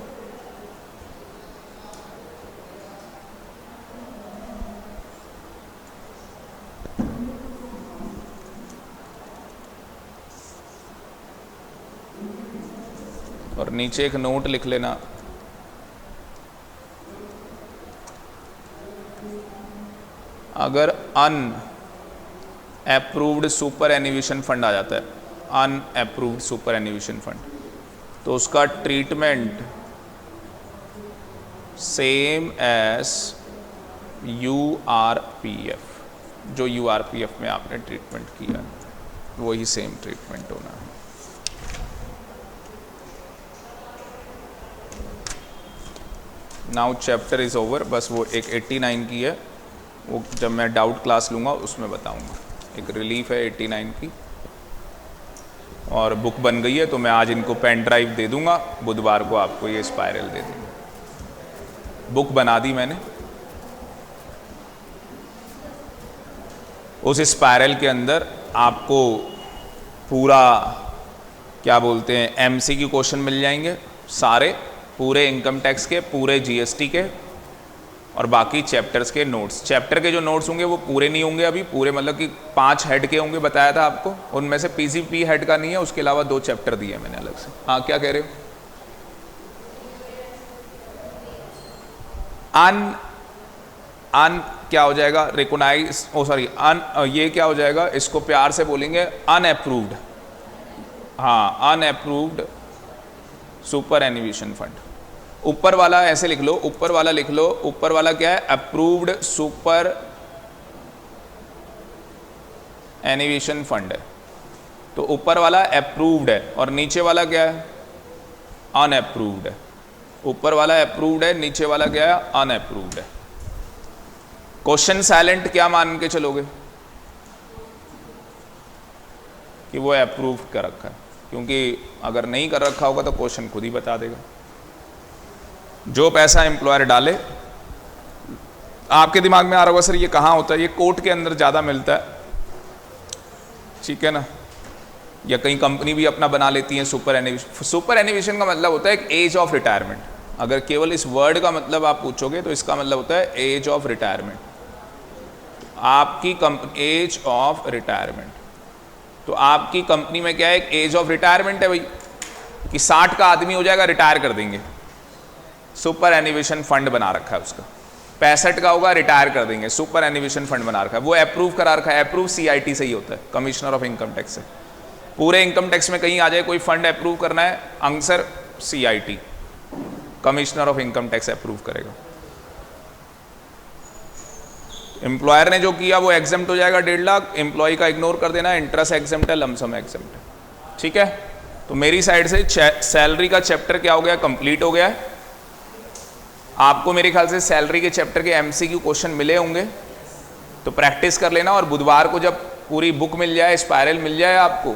और नीचे एक नोट लिख लेना, अगर अनअप्रूव्ड सुपर एनिवेशन फंड आ जाता है, अनअप्रूव्ड सुपर एनिवेशन फंड, तो उसका ट्रीटमेंट सेम एज URPF, जो URPF में आपने ट्रीटमेंट किया है वही सेम ट्रीटमेंट होना है। नाउ चैप्टर इज़ ओवर, बस वो एक 89 की है, वो जब मैं डाउट क्लास लूँगा उसमें बताऊँगा। एक रिलीफ है 89 की, और बुक बन गई है, तो मैं आज इनको पेन ड्राइव दे दूँगा, बुधवार को आपको ये स्पायरल दे दूँगा। बुक बना दी मैंने, उस स्पायरल के अंदर आपको पूरा क्या बोलते हैं MCQ क्वेश्चन मिल जाएंगे सारे, पूरे इनकम टैक्स के, पूरे GST के, और बाकी चैप्टर्स के नोट्स। चैप्टर के जो नोट्स होंगे वो पूरे नहीं होंगे अभी, पूरे मतलब कि 5 हेड के होंगे, बताया था आपको, उनमें से PCP हेड का नहीं है, उसके अलावा 2 चैप्टर दिए मैंने अलग से। हाँ, क्या कह रहे हो? अन क्या हो जाएगा? रिकॉग्नाइज, सॉरी ये क्या हो जाएगा, इसको प्यार से बोलेंगे अनअप्रूव्ड। हाँ, अनअप्रूव्ड सुपर एनिवेशन फंड। ऊपर वाला ऐसे लिख लो, ऊपर वाला लिख लो, ऊपर वाला क्या है? अप्रूव्ड सुपर एनिवेशन फंड है, तो ऊपर वाला अप्रूव्ड है, और नीचे वाला क्या है? अनअप्रूव्ड है। ऊपर वाला अप्रूव्ड है, नीचे वाला क्या है? अनअप्रूव्ड है। क्वेश्चन साइलेंट क्या मान के चलोगे कि वो अप्रूव कर रखा है, क्योंकि अगर नहीं कर रखा होगा तो क्वेश्चन खुद ही बता देगा। जो पैसा एम्प्लॉयर डाले, आपके दिमाग में आ रहा होगा सर ये कहाँ होता है, ये कोर्ट के अंदर ज़्यादा मिलता है, ठीक है ना, या कहीं कंपनी भी अपना बना लेती है सुपर एनिवेशन। सुपर एनिवेशन का मतलब होता है एक एज ऑफ रिटायरमेंट। अगर केवल इस वर्ड का मतलब आप पूछोगे तो इसका मतलब होता है एज ऑफ रिटायरमेंट, आपकी कंपनी एज ऑफ रिटायरमेंट। तो आपकी कंपनी में क्या है? एक एज ऑफ रिटायरमेंट है भाई, कि 60 का आदमी हो जाएगा, रिटायर कर देंगे, सुपर एनिवेशन फंड बना रखा है उसका। 65 का होगा, रिटायर कर देंगे, सुपर एनिवेशन फंड बना रखा है, वो अप्रूव करा रखा है। अप्रूव CIT से ही होता है, कमिश्नर ऑफ इनकम टैक्स से। पूरे इनकम टैक्स में कहीं आ जाए कोई फंड अप्रूव करना है, answer CIT, commissioner of income tax approve करेगा। एम्प्लॉयर ने जो किया वो एग्जेम्प्ट हो जाएगा 1.5 लाख, एम्प्लॉय का इग्नोर कर देना, इंटरेस्ट एग्जेम्प्ट है, लमसम एग्जेम्प्ट है, ठीक है। तो मेरी साइड से सैलरी का चैप्टर क्या हो गया? कंप्लीट हो गया है। आपको मेरे ख्याल से सैलरी के चैप्टर के MCQ क्वेश्चन मिले होंगे, तो प्रैक्टिस कर लेना, और बुधवार को जब पूरी बुक मिल जाए, स्पायरल मिल जाए आपको,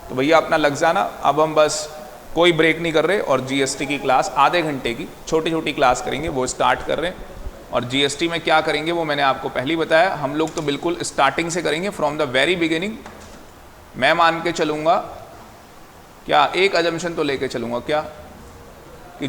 तो भैया अपना लग जाना। अब हम बस कोई ब्रेक नहीं कर रहे, और GST की क्लास आधे घंटे की छोटी छोटी क्लास करेंगे, वो स्टार्ट कर रहे हैं। और GST में क्या करेंगे वो मैंने आपको पहले ही बताया, हम लोग तो बिल्कुल स्टार्टिंग से करेंगे, फ्रॉम द वेरी बिगिनिंग। मैं मान के चलूँगा क्या, एक अजम्पशन तो लेके चलूँगा क्या,